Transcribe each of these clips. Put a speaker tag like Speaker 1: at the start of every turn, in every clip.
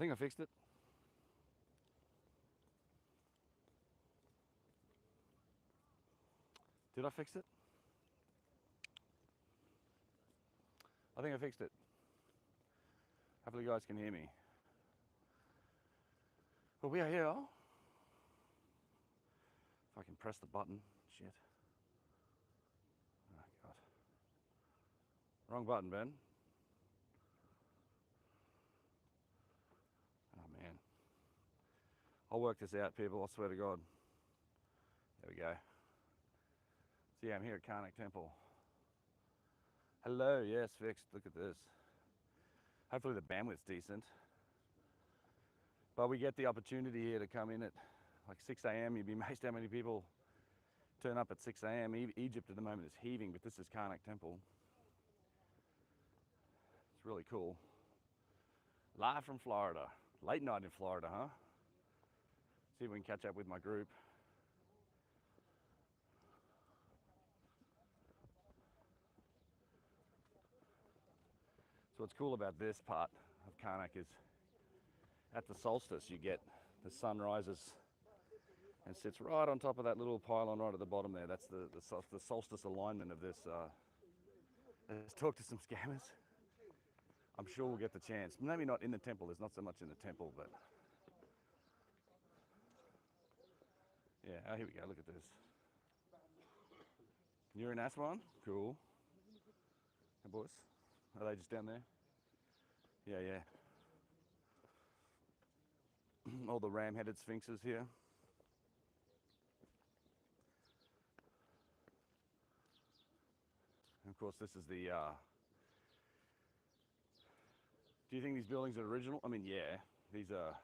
Speaker 1: think I fixed it. Did I fix it? I think I fixed it. Hopefully you guys can hear me. Well, we are here. If I can press the button. Shit. Oh, God. Wrong button, Ben. Oh, man. I'll work this out, people. I swear to God. There we go. So, yeah, I'm here at Karnak Temple. Hello. Yes, fixed. Look at this. Hopefully the bandwidth's decent. But we get the opportunity here to come in at like 6 a.m. You'd be amazed how many people turn up at 6 a.m. Egypt at the moment is heaving, but this is Karnak Temple. It's really cool. Live from Florida. Late night in Florida, huh? See if we can catch up with my group. So what's cool about this part of Karnak is at the solstice you get the sun rises and sits right on top of that little pylon right at the bottom there. That's the solstice alignment of this. Let's talk to some scammers. I'm sure we'll get the chance. Maybe not in the temple. There's not so much in the temple, but yeah. Oh, here we go. Look at this. You're in Aswan? Cool. Hey, boys. Are they just down there? Yeah, yeah. All the ram-headed sphinxes here. And of course, this is the... Do you think these buildings are original? I mean, yeah. These are...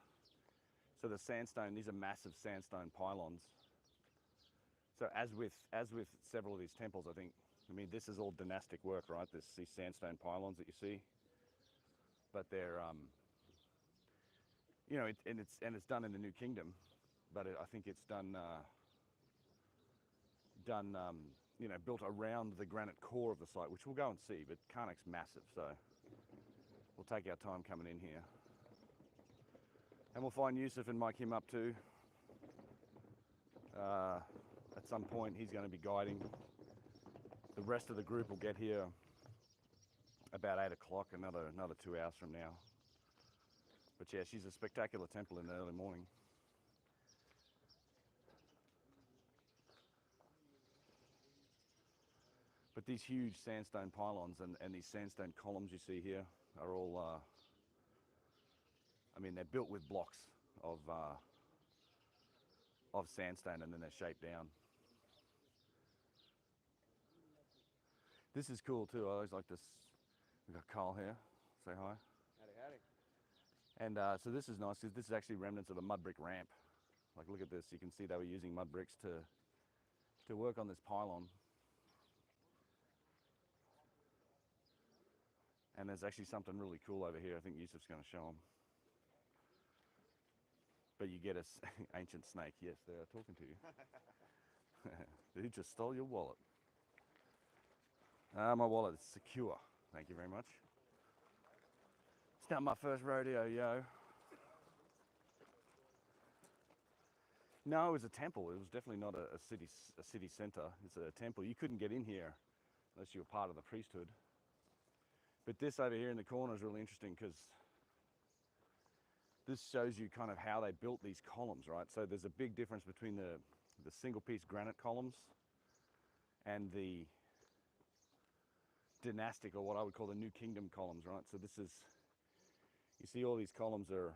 Speaker 1: So the sandstone, these are massive sandstone pylons. So as with several of these temples, I mean, this is all dynastic work, right? These sandstone pylons that you see. But they're, you know, it's done in the New Kingdom, but I think it's done, you know, built around the granite core of the site, which we'll go and see. But Karnak's massive, so we'll take our time coming in here, and we'll find Yousef and mic him up too. At some point, he's going to be guiding. The rest of the group will get here about 8 o'clock, another 2 hours from now. But yeah, she's a spectacular temple in the early morning. But these huge sandstone pylons and these sandstone columns you see here are all, I mean, they're built with blocks of sandstone, and then they're shaped down. This is cool too. I always like this. We've got Carl here. Say hi.
Speaker 2: Howdy, howdy.
Speaker 1: And so this is nice because this is actually remnants of a mud brick ramp. Like, look at this. You can see they were using mud bricks to work on this pylon. And there's actually something really cool over here. I think Yousef's going to show them. But you get a ancient snake. Yes, they are talking to you. Who just stole your wallet? My wallet is secure. Thank you very much. It's not my first rodeo, yo. No, it was a temple. It was definitely not a city center. It's a temple. You couldn't get in here unless you were part of the priesthood. But this over here in the corner is really interesting because this shows you kind of how they built these columns, right? So there's a big difference between the single piece granite columns and the dynastic, or what I would call the New Kingdom columns, right? So this is, you see all these columns are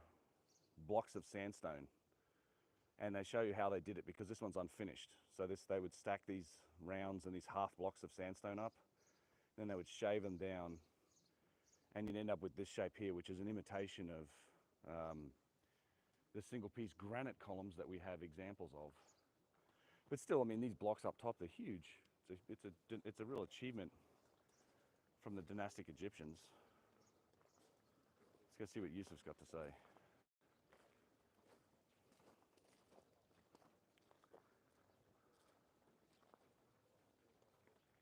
Speaker 1: blocks of sandstone, and they show you how they did it because this one's unfinished. So they would stack these rounds and these half blocks of sandstone up, then they would shave them down, and you'd end up with this shape here, which is an imitation of the single piece granite columns that we have examples of. But still, I mean, these blocks up top, they're huge. It's a real achievement from the dynastic Egyptians. Let's go see what Yousef's got to say.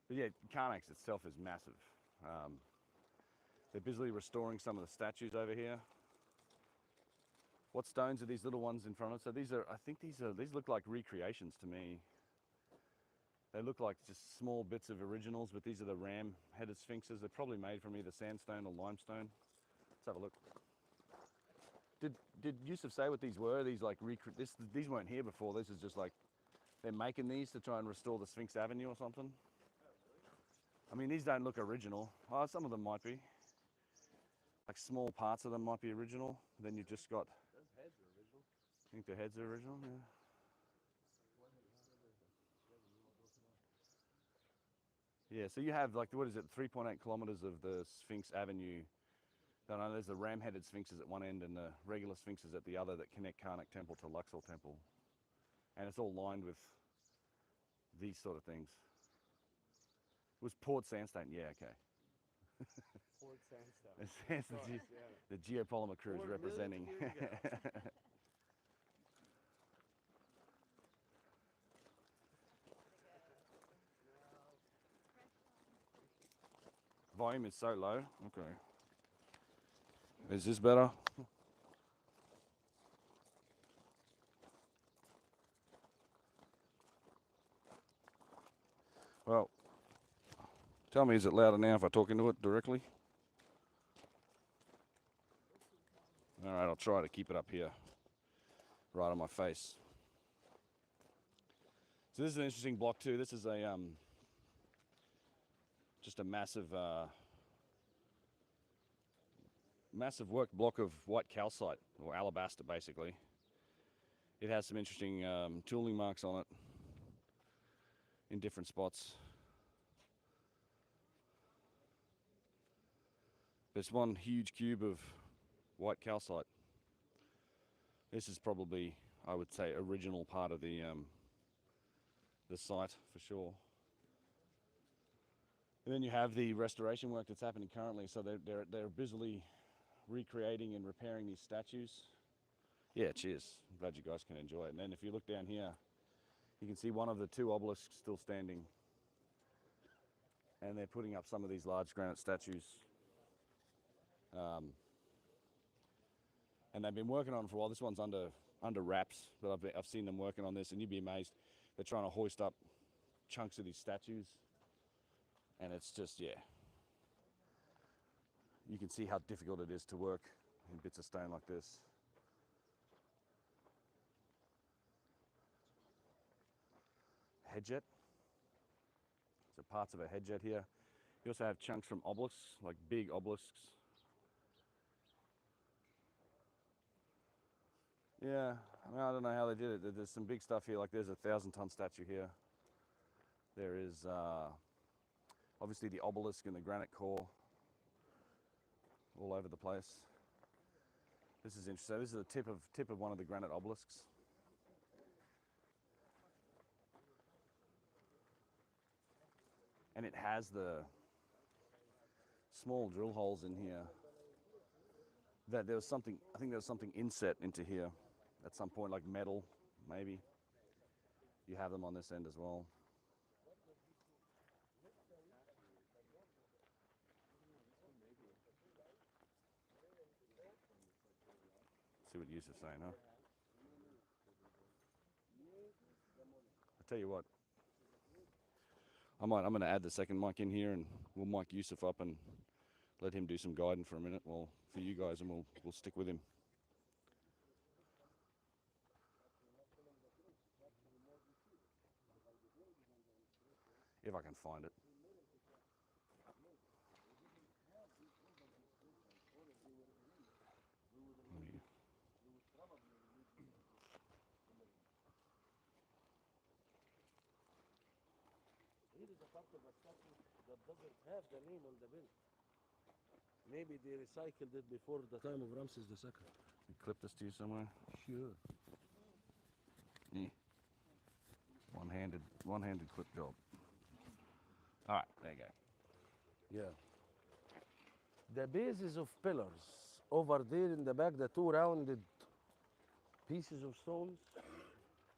Speaker 1: But yeah, Karnak itself is massive. They're busily restoring some of the statues over here. What stones are these little ones in front of? So these are, I think these look like recreations to me. They look like just small bits of originals, but these are the ram-headed sphinxes. They're probably made from either sandstone or limestone. Let's have a look. Did Yousef say what these were? These like these weren't here before. This is just like they're making these to try and restore the Sphinx Avenue or something. I mean, these don't look original. Oh, some of them might be. Like small parts of them might be original. Then you've just got.
Speaker 2: Those heads are original.
Speaker 1: I think the heads are original. Yeah. Yeah, so you have like, what is it, 3.8 kilometers of the Sphinx Avenue. No, there's the ram-headed sphinxes at one end and the regular sphinxes at the other that connect Karnak Temple to Luxor Temple. And it's all lined with these sort of things. It was poured sandstone, yeah, okay.
Speaker 2: Poured sandstone.
Speaker 1: The geopolymer crew is representing. Volume is so low. Okay. Is this better? Well, tell me, is it louder now if I talk into it directly? All right, I'll try to keep it up here, right on my face. So this is an interesting block too. This is a just a massive work block of white calcite, or alabaster basically. It has some interesting tooling marks on it in different spots. There's one huge cube of white calcite. This is probably, I would say, original part of the site for sure. And then you have the restoration work that's happening currently. So they're busily recreating and repairing these statues. Yeah, cheers. I'm glad you guys can enjoy it. And then if you look down here, you can see one of the two obelisks still standing. And they're putting up some of these large granite statues. And they've been working on it for a while. This one's under wraps, but I've seen them working on this, and you'd be amazed. They're trying to hoist up chunks of these statues, and it's just, yeah. You can see how difficult it is to work in bits of stone like this. Head jet. So parts of a head jet here. You also have chunks from obelisks, like big obelisks. Yeah, I mean, I don't know how they did it. There's some big stuff here, like there's a 1,000-ton statue here. There is obviously the obelisk and the granite core all over the place. This is interesting. This is a tip of one of the granite obelisks. And it has the small drill holes in here. That there was something, I think there was something inset into here at some point, like metal, maybe. You have them on this end as well. See what Yousef's saying, huh? I tell you what, I'm going to add the second mic in here, and we'll mic Yousef up and let him do some guiding for a minute, well, for you guys, and we'll stick with him. If I can find it.
Speaker 2: Here is a part of a statue that doesn't have the name on the build. Maybe they recycled it before the time of Ramses II.
Speaker 1: You clip this to you somewhere?
Speaker 2: Sure.
Speaker 1: Yeah. One-handed clip job. All right, there you go.
Speaker 2: Yeah. The bases of pillars over there in the back, the two rounded pieces of stones,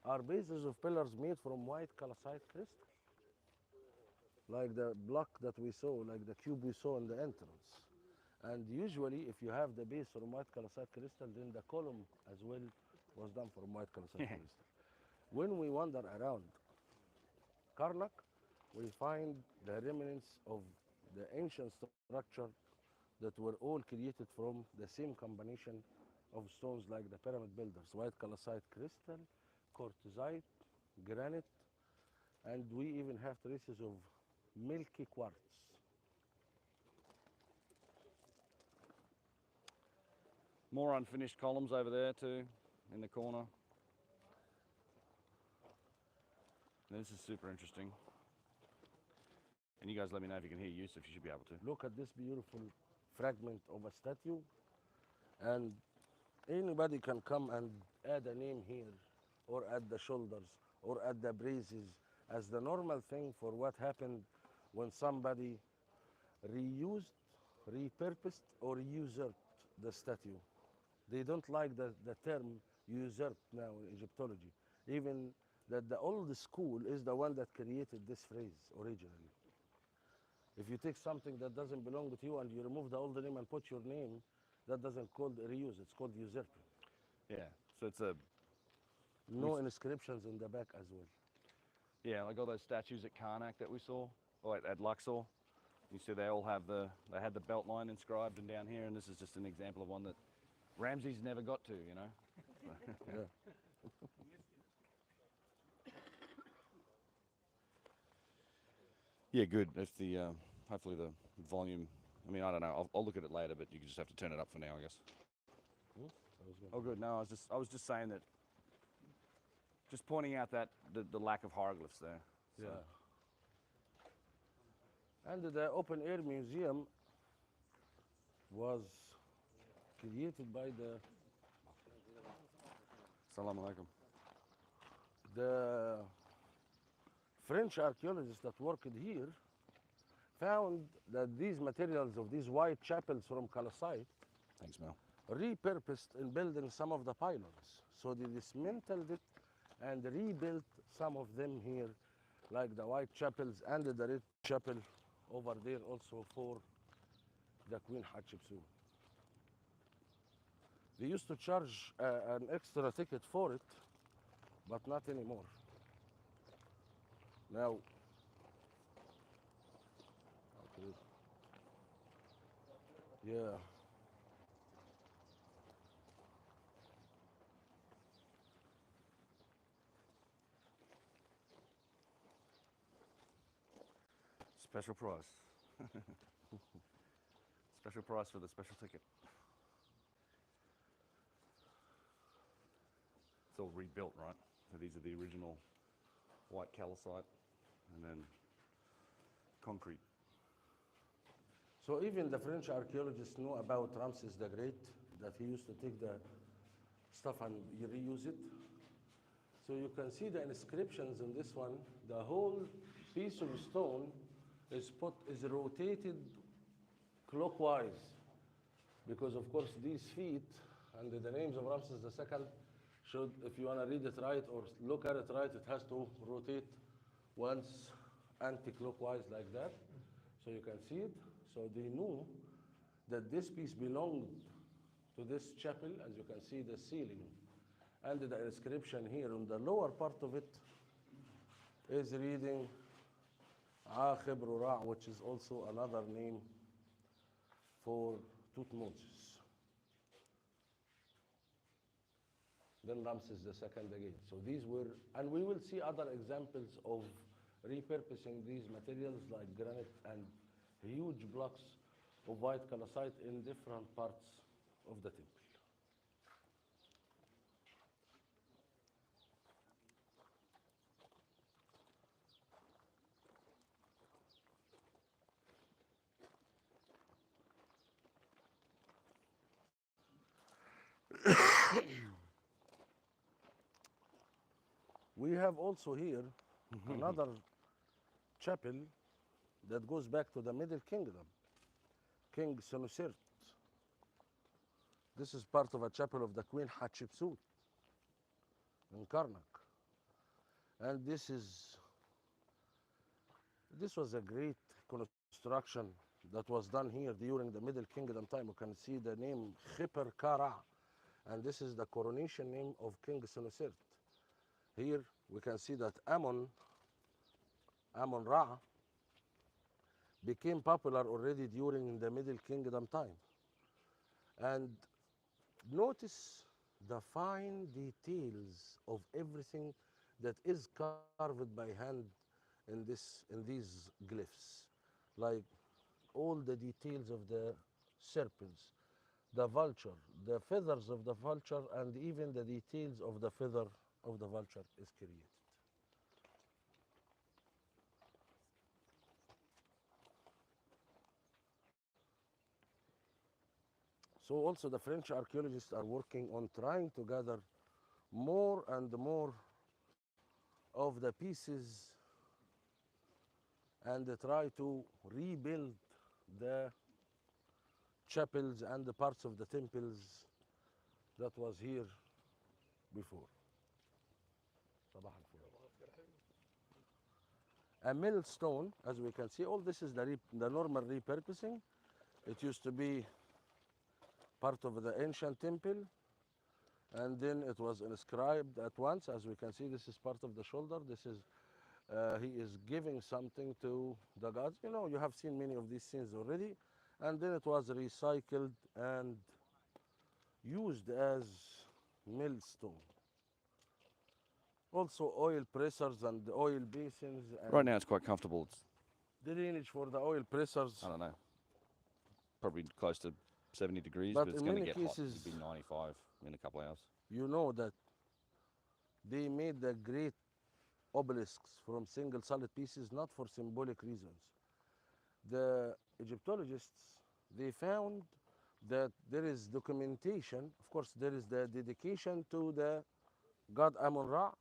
Speaker 2: are bases of pillars made from white calcite crystal. Like the block that we saw, like the cube we saw in the entrance. And usually, if you have the base from white calcite crystal, then the column as well was done from white calcite crystal. When we wander around Karnak, we find the remnants of the ancient structure that were all created from the same combination of stones like the pyramid builders, white calcite crystal, quartzite, granite, and we even have traces of milky quartz.
Speaker 1: More unfinished columns over there too, in the corner. This is super interesting. And you guys let me know if you can hear Yousef, you should be able to.
Speaker 2: Look at this beautiful fragment of a statue, and anybody can come and add a name here, or at the shoulders, or at the braces, as the normal thing for what happened when somebody reused, repurposed, or usurped the statue. They don't like the term usurped now in Egyptology, even that the old school is the one that created this phrase originally. If you take something that doesn't belong with you and you remove the old name and put your name, that doesn't called reuse, it's called usurping.
Speaker 1: Yeah, so it's a...
Speaker 2: No inscriptions in the back as well.
Speaker 1: Yeah, like all those statues at Karnak that we saw, or at Luxor. You see they all have they had the belt line inscribed and down here, and this is just an example of one that Ramesses never got to, you know?
Speaker 2: Yeah.
Speaker 1: Yeah, good. If the hopefully the volume. I mean, I don't know. I'll look at it later, but you just have to turn it up for now, I guess. Oh, good. No, I was just saying that. Just pointing out that the lack of hieroglyphs there. So.
Speaker 2: Yeah. And the open air museum was created by
Speaker 1: Salam alaikum.
Speaker 2: the French archaeologists that worked here found that these materials of these white chapels from calcite
Speaker 1: Thanks, Mel.
Speaker 2: repurposed in building some of the pylons. So they dismantled it and rebuilt some of them here, like the white chapels and the red chapel over there also for the Queen Hatshepsut. They used to charge an extra ticket for it, but not anymore. Now, okay. Yeah.
Speaker 1: Special price. Special price for the special ticket. It's all rebuilt, right? So these are the original white calcite and then concrete.
Speaker 2: So even the French archaeologists know about Ramses the Great, that he used to take the stuff and reuse it. So you can see the inscriptions in this one. The whole piece of stone is rotated clockwise, because of course these feet and the names of Ramses II should, if you want to read it right or look at it right, it has to rotate once anti-clockwise like that, so you can see it. So they knew that this piece belonged to this chapel. As you can see, the ceiling and the inscription here on the lower part of it is reading Akhib Rura, which is also another name for Tutmosis. Then Ramses II again. So these were, and we will see other examples of repurposing these materials like granite and huge blocks of white calcite in different parts of the temple. We have also here another chapel that goes back to the Middle Kingdom, King Senusert. This is part of a chapel of the Queen Hatshepsut in Karnak. And this was a great construction that was done here during the Middle Kingdom time. You can see the name Khipper Kara, and this is the coronation name of King Senusert. Here we can see that Amun Ra, became popular already during the Middle Kingdom time. And notice the fine details of everything that is carved by hand in these glyphs, like all the details of the serpents, the vulture, the feathers of the vulture, and even the details of the feather of the vulture is created. So also the French archaeologists are working on trying to gather more and more of the pieces and try to rebuild the chapels and the parts of the temples that was here before. صباح الفل. A millstone, as we can see, all this is the normal repurposing. It used to be part of the ancient temple, and then it was inscribed at once. As we can see, this is part of the shoulder. This is he is giving something to the gods. You know, you have seen many of these scenes already. And then it was recycled and used as millstone. Also oil pressers and oil basins. And
Speaker 1: Right now it's quite comfortable. It's,
Speaker 2: the drainage for the oil pressers.
Speaker 1: I don't know, probably close to 70 degrees,
Speaker 2: But
Speaker 1: but it's
Speaker 2: in
Speaker 1: going to
Speaker 2: many
Speaker 1: get hot.
Speaker 2: cases-
Speaker 1: It'll be 95 in a couple of hours.
Speaker 2: You know that they made the great obelisks from single solid pieces not for symbolic reasons. The Egyptologists, they found that there is documentation. Of course, there is the dedication to the god Amun-Ra,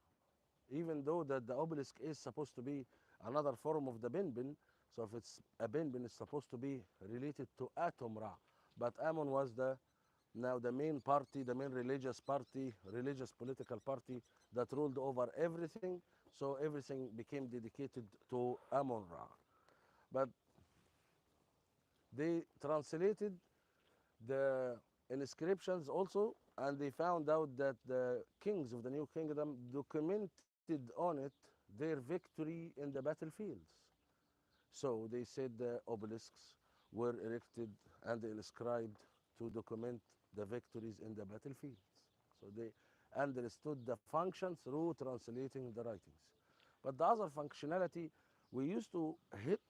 Speaker 2: even though that the obelisk is supposed to be another form of the Benben. So if it's a Benben, it's supposed to be related to Atum-Ra. But Amun was now the main party, the main religious party, religious political party that ruled over everything. So everything became dedicated to Amun-Ra. But they translated the inscriptions also, and they found out that the kings of the New Kingdom documented on it their victory in the battlefields. So they said the obelisks were erected and inscribed to document the victories in the battlefields. So they understood the function through translating the writings. But the other functionality, we used to hit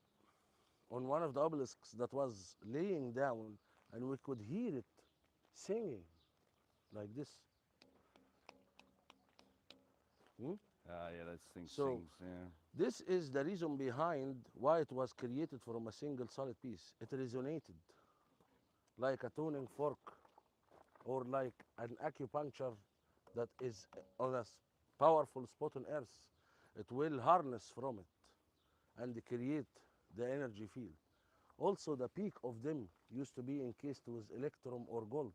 Speaker 2: on one of the obelisks that was laying down, and we could hear it singing like this.
Speaker 1: Yeah, those things
Speaker 2: So-
Speaker 1: sings, yeah.
Speaker 2: This is the reason behind why it was created from a single solid piece. It resonated like a tuning fork or like an acupuncture that is on a powerful spot on earth. It will harness from it and create the energy field. Also, the peak of them used to be encased with electrum or gold,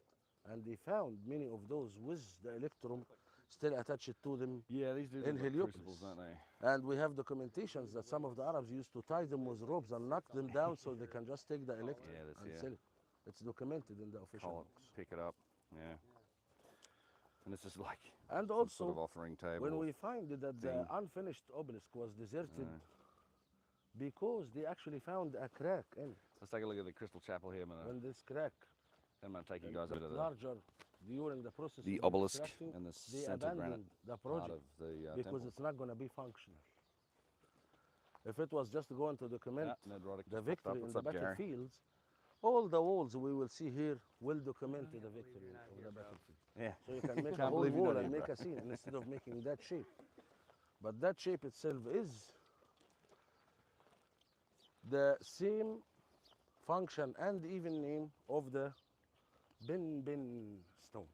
Speaker 2: and they found many of those with the electrum still attached to them.
Speaker 1: Yeah, these do
Speaker 2: In
Speaker 1: look like
Speaker 2: Heliopolis.
Speaker 1: crucibles, don't they?
Speaker 2: And we have documentations that some of the Arabs used to tie them with ropes and knock them down so they can just take the electrum
Speaker 1: Yeah, that's-
Speaker 2: and
Speaker 1: yeah.
Speaker 2: sell it. It's documented in the official
Speaker 1: Call it,
Speaker 2: books.
Speaker 1: pick it up, yeah. And this is like
Speaker 2: And
Speaker 1: some
Speaker 2: also,
Speaker 1: sort of offering table.
Speaker 2: when we find that the
Speaker 1: thing.
Speaker 2: unfinished obelisk was deserted because they actually found a crack in it.
Speaker 1: Let's take a look at the crystal chapel here.
Speaker 2: When this crack
Speaker 1: I'm going to take you guys over to
Speaker 2: larger during the process
Speaker 1: the
Speaker 2: of
Speaker 1: obelisk
Speaker 2: constructing,
Speaker 1: and the
Speaker 2: they
Speaker 1: center granite
Speaker 2: abandoned the
Speaker 1: part
Speaker 2: project
Speaker 1: of the
Speaker 2: because
Speaker 1: temple.
Speaker 2: it's not going to be functional. If it was just going to document
Speaker 1: Yeah, Nedrotic
Speaker 2: the
Speaker 1: just popped up.
Speaker 2: victory in
Speaker 1: What's
Speaker 2: the
Speaker 1: up, Gary?
Speaker 2: battlefields, all the walls we will see here will document the victory of the battlefield.
Speaker 1: Yeah.
Speaker 2: So you can make a
Speaker 1: Can't
Speaker 2: whole
Speaker 1: believe you know
Speaker 2: wall
Speaker 1: that,
Speaker 2: and
Speaker 1: bro.
Speaker 2: make a scene instead of making that shape. But that shape itself is the same function and even name of the Benben stone.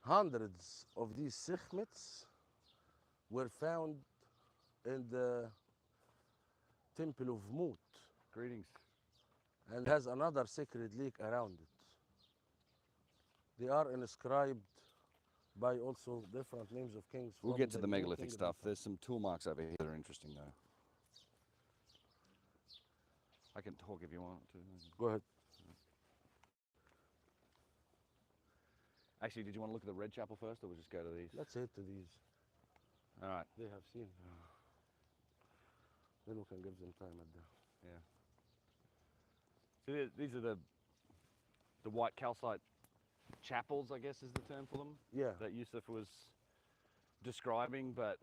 Speaker 2: Hundreds of these sikhmets were found in the temple of Mut,
Speaker 1: Greetings.
Speaker 2: and has another sacred lake around it. They are inscribed by also different names of kings.
Speaker 1: We'll
Speaker 2: from
Speaker 1: get to the
Speaker 2: New
Speaker 1: megalithic
Speaker 2: Kingdom
Speaker 1: stuff.
Speaker 2: time.
Speaker 1: There's some tool marks over here that are interesting though. I can talk if you want to.
Speaker 2: Go ahead.
Speaker 1: Actually, did you want to look at the red chapel first, or we'll just go to these?
Speaker 2: Let's head to these.
Speaker 1: All right.
Speaker 2: They have seen. Then we can give them time at the.
Speaker 1: Yeah. So these are the white calcite chapels, I guess is the term for them,
Speaker 2: Yeah.
Speaker 1: that Yousef was describing. But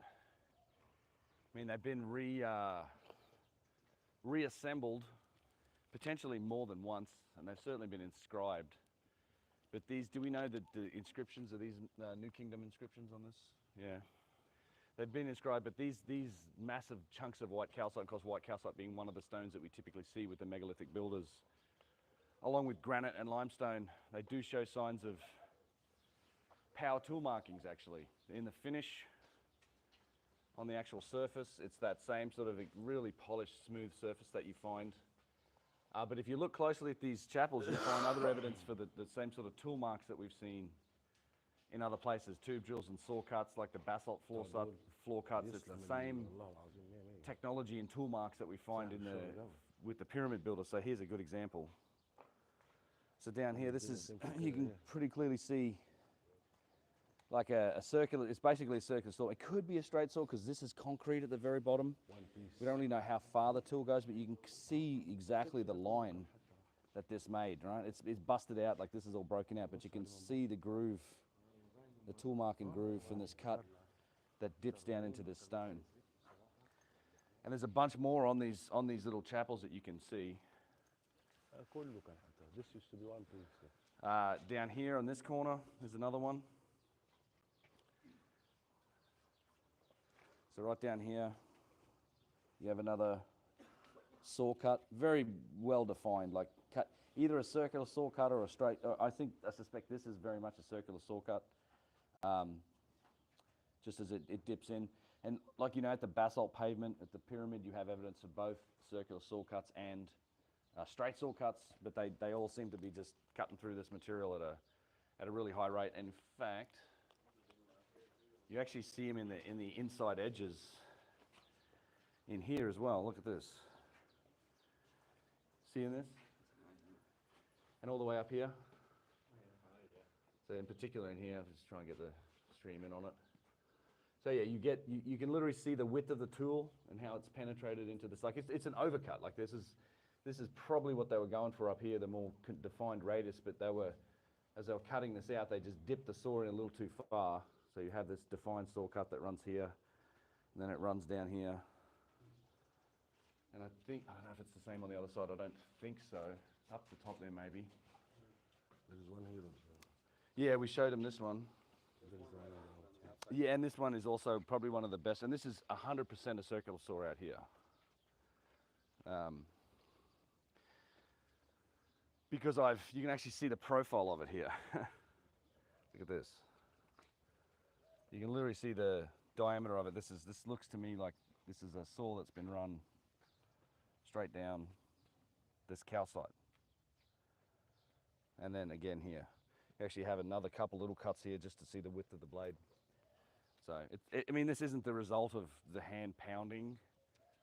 Speaker 1: I mean, they've been reassembled potentially more than once, and they've certainly been inscribed. But these, do we know that the inscriptions are these New Kingdom inscriptions on this? Yeah. They've been inscribed, but these massive chunks of white calcite, of course white calcite being one of the stones that we typically see with the megalithic builders, along with granite and limestone, they do show signs of power tool markings actually. In the finish, on the actual surface, it's that same sort of really polished, smooth surface that you find. But if you look closely at these chapels, you find other evidence for the same sort of tool marks that we've seen in other places, tube drills and saw cuts, like the basalt floor cuts. It's the same technology and tool marks that we find in with the pyramid builders. So here's a good example. So down here, this is, you can pretty clearly see like a circular, it's basically a circular saw. It could be a straight saw because this is concrete at the very bottom. We don't really know how far the tool goes, but you can see exactly the line that this made, right? It's busted out, like this is all broken out, but you can see the groove, the tool marking groove from this cut that dips down into this stone. And there's a bunch more on these little chapels that you can see.
Speaker 2: This used to be one piece.
Speaker 1: Down here on this corner, there's another one. So right down here, you have another saw cut, very well defined, like cut, either a circular saw cut or a straight, I suspect this is very much a circular saw cut, just as it dips in. And like, you know, at the basalt pavement, at the pyramid, you have evidence of both circular saw cuts and straight saw cuts, but they all seem to be just cutting through this material at a really high rate. And in fact, you actually see them in the inside edges in here as well. Look at this. Seeing this? And all the way up here. So in particular in here, I'm just trying to get the stream in on it. So yeah, you can literally see the width of the tool and how it's penetrated into this. Like it's an overcut. Like this is probably what they were going for up here, the more defined radius. But as they were cutting this out, they just dipped the saw in a little too far. So you have this defined saw cut that runs here, and then it runs down here. And I don't know if it's the same on the other side. I don't think so. Up the top there, maybe.
Speaker 2: There's one here.
Speaker 1: Yeah, we showed him this one. Yeah, and this one is also probably one of the best. And this is 100% a circular saw out here. Because you can actually see the profile of it here. Look at this. You can literally see the diameter of it. This looks to me like this is a saw that's been run straight down this calcite. And then again here, you actually have another couple little cuts here just to see the width of the blade. So, I mean, this isn't the result of the hand pounding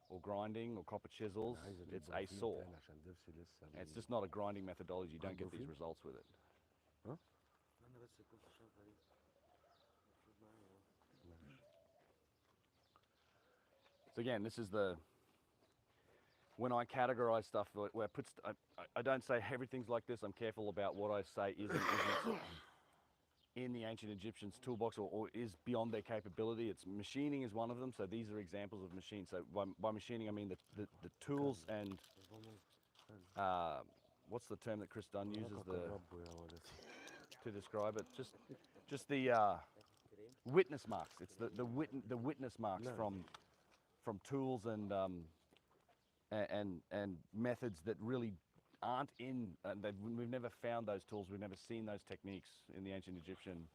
Speaker 1: or grinding or copper chisels. It's a saw. And it's just not a grinding methodology. You don't get these results with it.
Speaker 2: Huh?
Speaker 1: So again, this is when I categorize stuff, where I don't say everything's like this. I'm careful about what I say isn't in the ancient Egyptians' toolbox or is beyond their capability. It's machining is one of them. So these are examples of machine. So by machining, I mean the tools and what's the term that Chris Dunn uses to describe it? Just the witness marks. It's the witness marks from tools and methods that really aren't in. We've never found those tools. We've never seen those techniques in the ancient Egyptian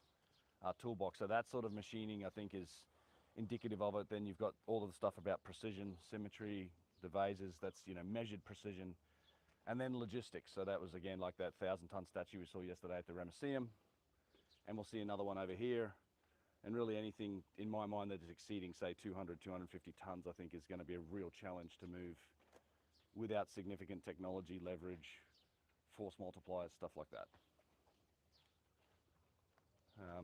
Speaker 1: toolbox. So that sort of machining, I think, is indicative of it. Then you've got all of the stuff about precision, symmetry, the vases. That's measured precision, and then logistics. So that was again like that 1,000-ton statue we saw yesterday at the Ramesses, and we'll see another one over here. And really anything, in my mind, that is exceeding, say, 200, 250 tons, I think is going to be a real challenge to move without significant technology, leverage, force multipliers, stuff like that. I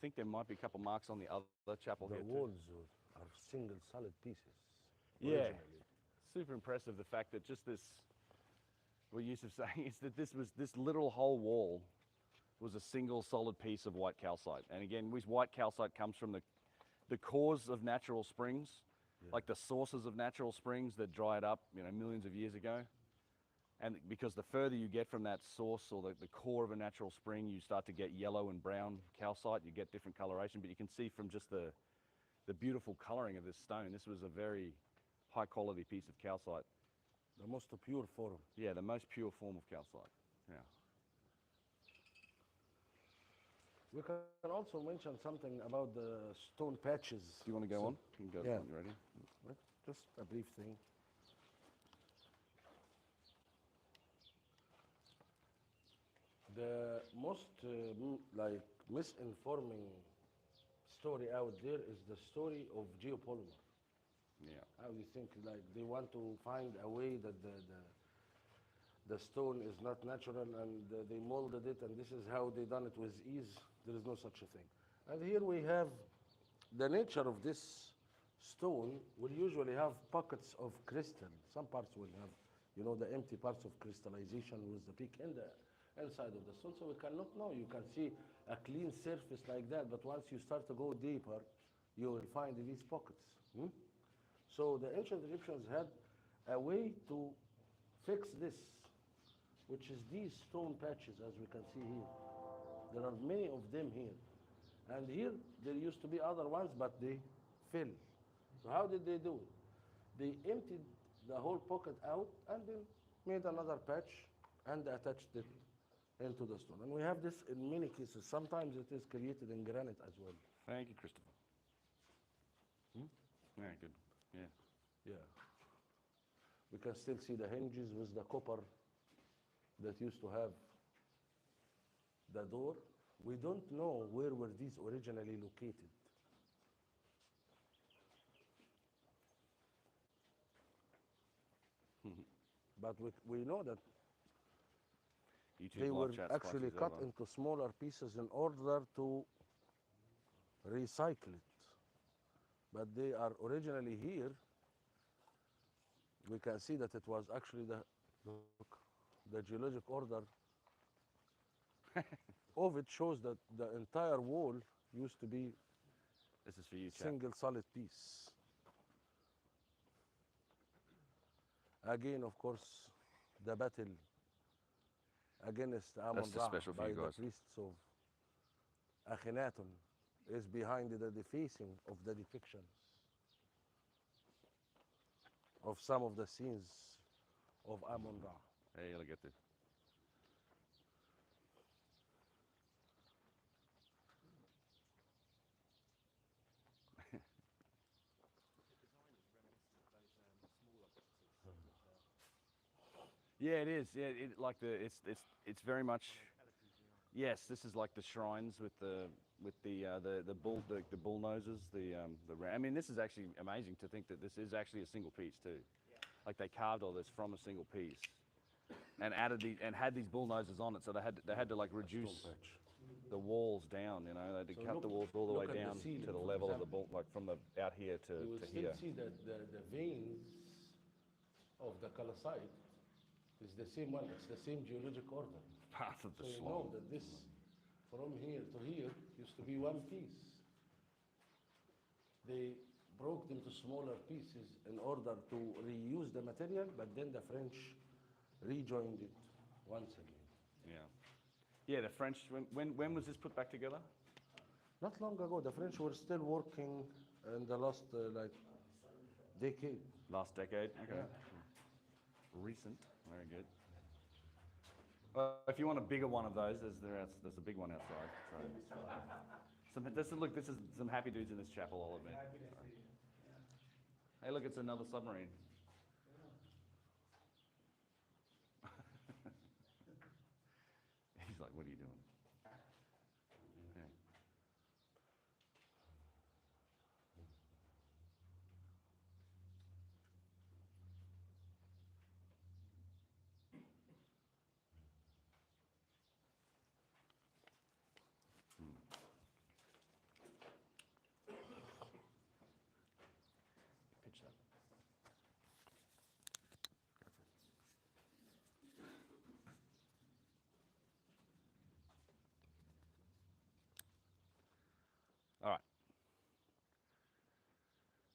Speaker 1: think there might be a couple marks on the other chapel
Speaker 2: The
Speaker 1: here too.
Speaker 2: walls are single solid pieces.
Speaker 1: Yeah,
Speaker 2: Originally.
Speaker 1: super impressive, the fact that just this, what Yousef's saying is that this literal whole wall was a single solid piece of white calcite. And again, white calcite comes from the cores of natural springs, like the sources of natural springs that dried up, millions of years ago. And because the further you get from that source or the core of a natural spring, you start to get yellow and brown calcite, you get different coloration, but you can see from just the beautiful coloring of this stone, this was a very high quality piece of calcite.
Speaker 2: The most pure form.
Speaker 1: Yeah, the most pure form of calcite, yeah.
Speaker 2: We can also mention something about the stone patches.
Speaker 1: Do you want to go on? You can go
Speaker 2: yeah.
Speaker 1: when you're ready.
Speaker 2: Just a brief thing. The most misinforming story out there is the story of geopolymer.
Speaker 1: Yeah.
Speaker 2: How you think they want to find a way that the stone is not natural and they molded it and this is how they done it with ease. There is no such a thing. And here we have the nature of this stone will usually have pockets of crystal. Some parts will have, the empty parts of crystallization with the peak in the inside of the stone. So we cannot know. You can see a clean surface like that, but once you start to go deeper, you will find these pockets. So the ancient Egyptians had a way to fix this, which is these stone patches, as we can see here. There are many of them here. And here, there used to be other ones, but they fell. So how did they do it? They emptied the whole pocket out and then made another patch and attached it into the stone. And we have this in many cases. Sometimes it is created in granite as well.
Speaker 1: Thank you, Christopher. Yeah, good. Yeah.
Speaker 2: Yeah. We can still see the hinges with the copper that used to have the door. We don't know where were these originally located. But we know that they were actually cut into smaller pieces in order to recycle it. But they are originally here. We can see that it was actually the geologic order of it shows that the entire wall used to be
Speaker 1: this is for you, chap.
Speaker 2: Single solid piece. Again, of course, the battle against Amon-Ra by the priests of Akhenaten is behind the defacing of the depictions of some of the scenes of Amon-Ra.
Speaker 1: Hey, look at this. Yeah, it is. Yeah, it's very much. Yes, this is like the shrines with the bull noses, I mean, this is actually amazing to think that this is actually a single piece too. Yeah. Like they carved all this from a single piece, and had these bull noses on it, so they had to like reduce the walls down. They had to cut the walls all the way down to the level of the bull, like from out here to here.
Speaker 2: You will still see that the veins of the calcite is the same one. It's the same geologic order.
Speaker 1: Part of the
Speaker 2: so you know that this, from here to here, used to be one piece. They broke them to smaller pieces in order to reuse the material, but then the French rejoined it once again.
Speaker 1: Yeah. Yeah, the French, when was this put back together?
Speaker 2: Not long ago. The French were still working in the last, decade.
Speaker 1: Last decade? Okay. Yeah. Recent. Very good. If you want a bigger one of those, there's a big one outside. So, look, this is some happy dudes in this chapel, I'll admit. Hey, look, it's another submarine. He's like, what are you doing?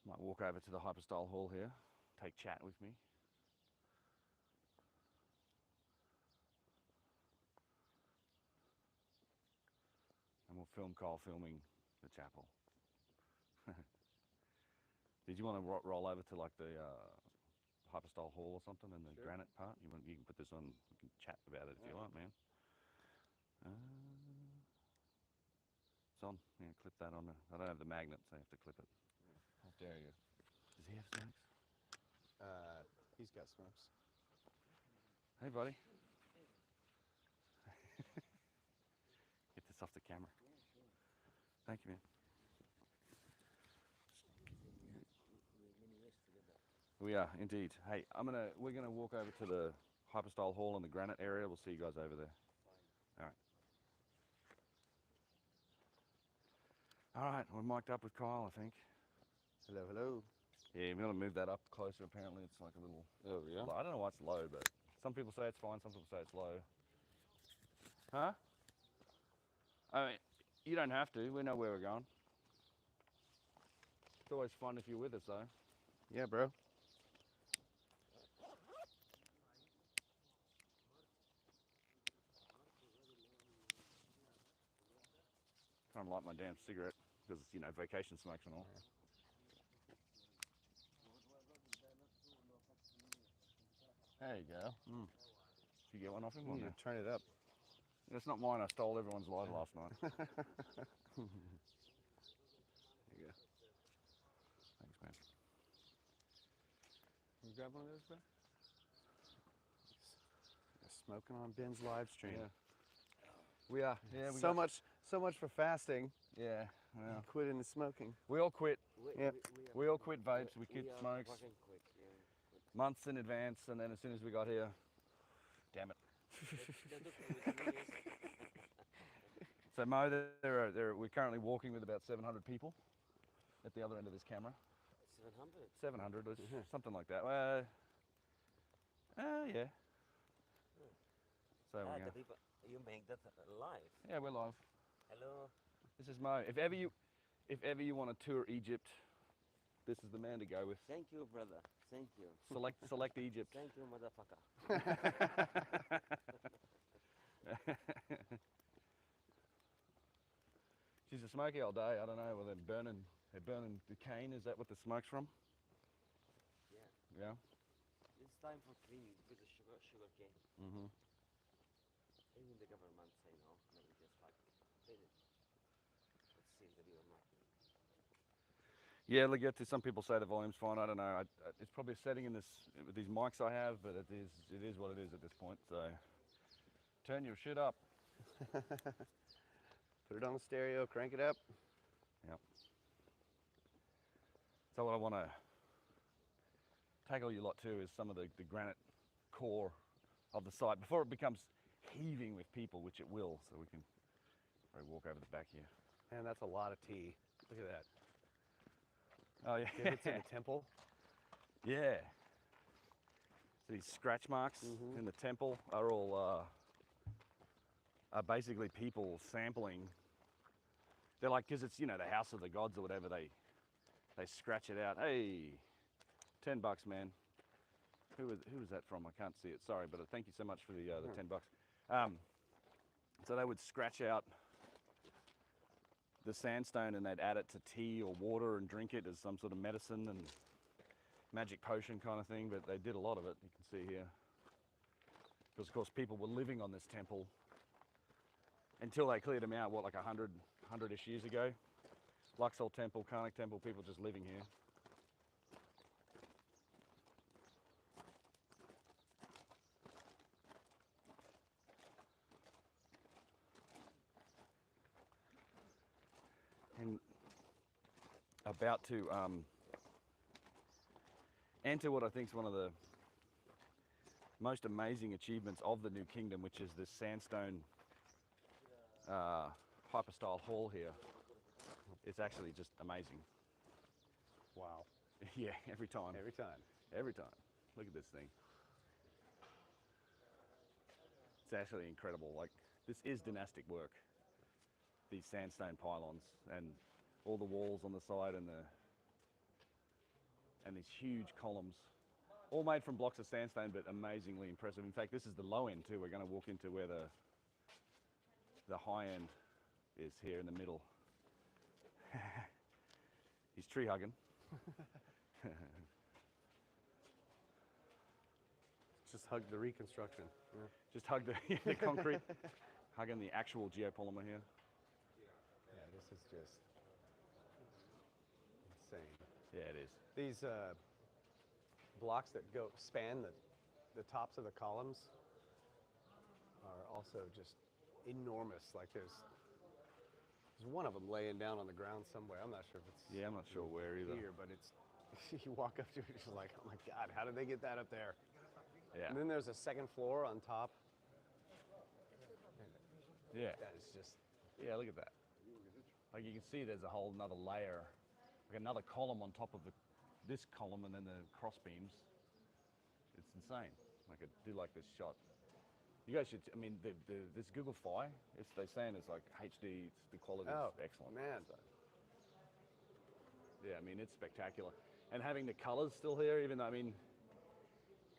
Speaker 1: Might walk over to the hypostyle hall here, take chat with me. And we'll film Kyle filming the chapel. Did you want to roll over to like the hypostyle hall or something in the granite part? You can put this on, we can chat about it if you want, man. It's on. Yeah, clip that on. I don't have the magnet, so I have to clip it.
Speaker 3: How dare you?
Speaker 1: Does he have snakes?
Speaker 3: He's got smokes.
Speaker 1: Hey, buddy. Get this off the camera. Thank you, man. We are indeed. Hey, we're gonna walk over to the hypostyle hall in the granite area. We'll see you guys over there. All right, we're mic'd up with Kyle, I think.
Speaker 3: Hello, hello.
Speaker 1: Yeah, we're gonna move that up closer. Apparently, it's like a little.
Speaker 3: Oh, yeah?
Speaker 1: I don't know why it's low, but some people say it's fine. Some people say it's low. Huh? I mean, you don't have to. We know where we're going. It's always fun if you're with us, though.
Speaker 3: Yeah, bro.
Speaker 1: Trying to light my damn cigarette because, you know, vacation smokes and all.
Speaker 3: There you go.
Speaker 1: Did you get one off him?
Speaker 3: You
Speaker 1: Or
Speaker 3: need
Speaker 1: no?
Speaker 3: to turn it up.
Speaker 1: That's not mine. I stole everyone's lighter last night.
Speaker 3: There you go.
Speaker 1: Thanks, man.
Speaker 3: You grab one of those, bro? Smoking on Ben's live stream.
Speaker 1: Yeah. We are. Yeah.
Speaker 3: So much for fasting.
Speaker 1: Yeah. Well,
Speaker 3: Quitting the smoking.
Speaker 1: we all quit.
Speaker 3: Yep.
Speaker 1: We all quit vapes. We quit smokes months in advance, and then as soon as we got here, damn it. So Mo, we're currently walking with about 700 people at the other end of this camera. 700, something like that. Yeah. So we're
Speaker 4: the people, you make that live.
Speaker 1: yeah, we're live.
Speaker 4: Hello.
Speaker 1: This is Mo. If ever you want to tour Egypt, this is the man to go with.
Speaker 4: Thank you, brother. Thank you.
Speaker 1: Select Egypt.
Speaker 4: Thank you, motherfucker.
Speaker 1: She's a smoky all day. I don't know. Well, they're burning the cane. Is that what the smoke's from?
Speaker 4: Yeah.
Speaker 1: Yeah.
Speaker 4: It's time for cleaning with the sugar cane.
Speaker 1: Mhm.
Speaker 4: Even the government say no. Maybe just like clean it. Let's see the real market.
Speaker 1: Yeah, look, some people say the volume's fine. I don't know. It's probably a setting in this with these mics I have, but it is what it is at this point. So turn your shit up.
Speaker 3: Put it on the stereo, crank it up.
Speaker 1: Yep. So what I want to tackle you lot too is some of the granite core of the site before it becomes heaving with people, which it will. So we can probably walk over the back here.
Speaker 3: Man, that's a lot of tea. Look at that.
Speaker 1: Oh yeah.
Speaker 3: It's in the temple.
Speaker 1: Yeah. So these scratch marks in the temple are all are basically people sampling. They're like, because it's, you know, the house of the gods or whatever, they scratch it out. Hey, $10, man. Who was that from? I can't see it. Sorry, but thank you so much for the $10. So they would scratch out the sandstone and they'd add it to tea or water and drink it as some sort of medicine and magic potion kind of thing. But they did a lot of it. You can see here, because of course people were living on this temple until they cleared them out. What, like 100-ish years ago? Luxor Temple, Karnak Temple, people just living here. And about to enter what I think is one of the most amazing achievements of the New Kingdom, which is this sandstone hypostyle hall here. It's actually just amazing.
Speaker 3: Wow.
Speaker 1: Yeah, every time.
Speaker 3: Every time.
Speaker 1: Every time. Look at this thing. It's actually incredible. Like, this is dynastic work. These sandstone pylons and all the walls on the side and and these huge columns, all made from blocks of sandstone, but amazingly impressive. In fact, this is the low end too. We're going to walk into where the high end is here in the middle. He's tree hugging.
Speaker 3: Just hug the reconstruction. Yeah.
Speaker 1: Just hug the concrete, hugging the actual geopolymer here.
Speaker 3: Yeah, this is just insane.
Speaker 1: Yeah, it is.
Speaker 3: These blocks that span the tops of the columns are also just enormous. Like there's one of them laying down on the ground somewhere. I'm not sure if it's
Speaker 1: Yeah, I'm not sure where either.
Speaker 3: here, but it's you walk up to it, it's just like, oh my God, how did they get that up there?
Speaker 1: Yeah.
Speaker 3: And then there's a second floor on top.
Speaker 1: Yeah.
Speaker 3: That is just
Speaker 1: Yeah, look at that. Like you can see there's a whole another layer, like another column on top of this column and then the cross beams. It's insane. Like I do like this shot. You guys should, I mean, this Google Fi, they're saying it's like HD, the quality is excellent.
Speaker 3: man.
Speaker 1: So, yeah, I mean, it's spectacular. And having the colors still here, even though, I mean,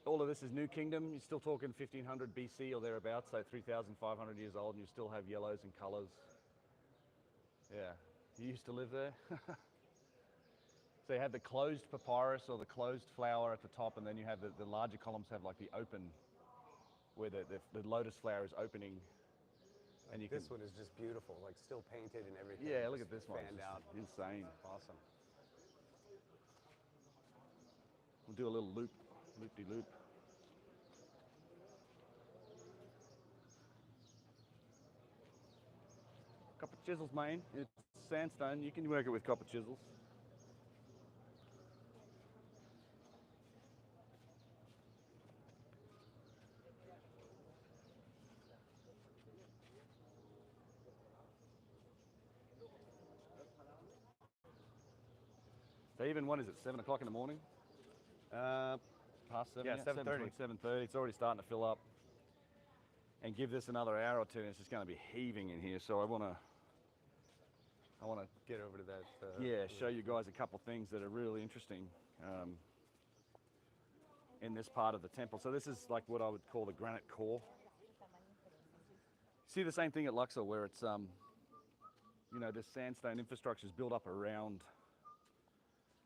Speaker 1: all of this is New Kingdom, you're still talking 1500 BC or thereabouts, so 3,500 years old, and you still have yellows and colors. Yeah, you used to live there? So you have the closed papyrus or the closed flower at the top, and then you have the larger columns have like the open, where the lotus flower is opening. And you
Speaker 3: This
Speaker 1: can,
Speaker 3: one is just beautiful, like still painted and everything.
Speaker 1: yeah, look
Speaker 3: just
Speaker 1: at this one.
Speaker 3: Fanned
Speaker 1: It's
Speaker 3: out.
Speaker 1: insane.
Speaker 3: Awesome.
Speaker 1: We'll do a little loop-de-loop. Copper chisels, mate. It's sandstone. You can work it with copper chisels. So even what is it, 7 o'clock in the morning? Past 7?
Speaker 3: Yeah, 7:30.
Speaker 1: 7:30. It's already starting to fill up. And give this another hour or two, and it's just going to be heaving in here. So I want to
Speaker 3: Get over to that.
Speaker 1: yeah, show you guys a couple things that are really interesting in this part of the temple. So this is like what I would call the granite core. See the same thing at Luxor, where it's you know, this sandstone infrastructure is built up around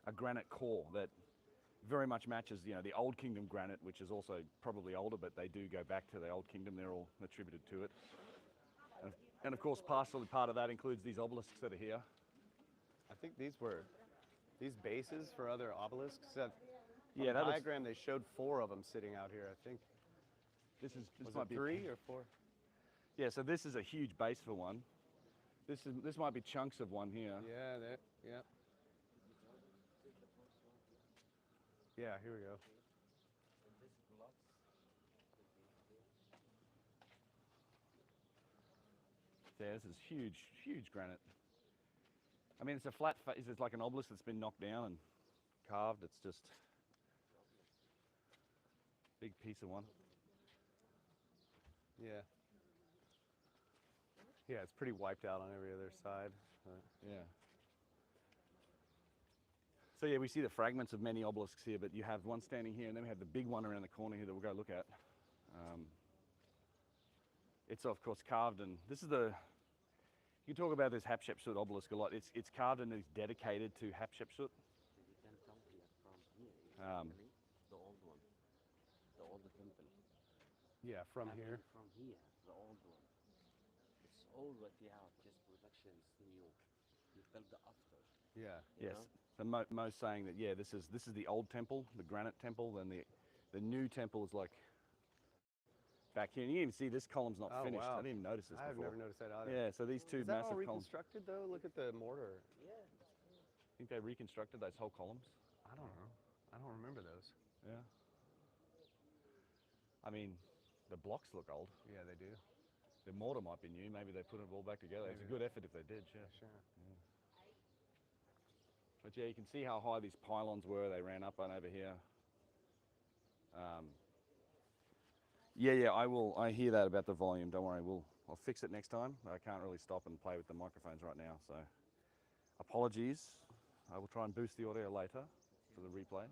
Speaker 1: a granite core that very much matches, you know, the Old Kingdom granite, which is also probably older, but they do go back to the Old Kingdom. They're all attributed to it. And of course, partially part of that includes these obelisks that are here.
Speaker 3: I think these bases for other obelisks.
Speaker 1: Yeah,
Speaker 3: on
Speaker 1: that
Speaker 3: the
Speaker 1: looks-
Speaker 3: diagram they showed 4 of them sitting out here. I think
Speaker 1: This
Speaker 3: was
Speaker 1: might
Speaker 3: it
Speaker 1: be
Speaker 3: 3 or 4?
Speaker 1: Yeah, so this is a huge base for one. This might be chunks of one here.
Speaker 3: Yeah, there. Yeah. Yeah, here we go.
Speaker 1: Yeah, this is huge granite. I mean, it's a flat face. It's like an obelisk that's been knocked down and carved. It's just big piece of one.
Speaker 3: Yeah. Yeah, it's pretty wiped out on every other side.
Speaker 1: Yeah. So yeah, we see the fragments of many obelisks here, but you have one standing here, and then we have the big one around the corner here that we'll go look at. It's of course carved, and this is the. You talk about this Hatshepsut obelisk a lot. It's carved and it's dedicated to Hatshepsut.
Speaker 4: You can come here from here. The old one, the old temple.
Speaker 3: Yeah, from
Speaker 4: I
Speaker 3: here.
Speaker 4: mean from here, the old one. It's old what we have, just production is new. You build the after.
Speaker 3: Yeah.
Speaker 4: you
Speaker 1: Yes.
Speaker 4: know?
Speaker 1: So Mo's saying that this is the old temple, the granite temple, and the new temple is like back here. And you can even see this column's not
Speaker 3: Oh,
Speaker 1: finished.
Speaker 3: wow.
Speaker 1: I didn't even notice this
Speaker 3: I've
Speaker 1: before.
Speaker 3: never noticed that either.
Speaker 1: Yeah, so these two
Speaker 3: Is that all
Speaker 1: massive columns.
Speaker 3: reconstructed though? Look at the mortar.
Speaker 4: Yeah.
Speaker 1: I think they reconstructed those whole columns.
Speaker 3: I don't know. I don't remember those.
Speaker 1: Yeah. I mean, the blocks look old.
Speaker 3: Yeah, they do.
Speaker 1: The mortar might be new. Maybe they put it all back together. It's a
Speaker 3: Maybe
Speaker 1: good effort if they did. Yeah.
Speaker 3: Sure.
Speaker 1: But yeah, you can see how high these pylons were. They ran up and over here. Yeah, I hear that about the volume. Don't worry, I'll fix it next time. I can't really stop and play with the microphones right now, so apologies. I will try and boost the audio later. for the replay.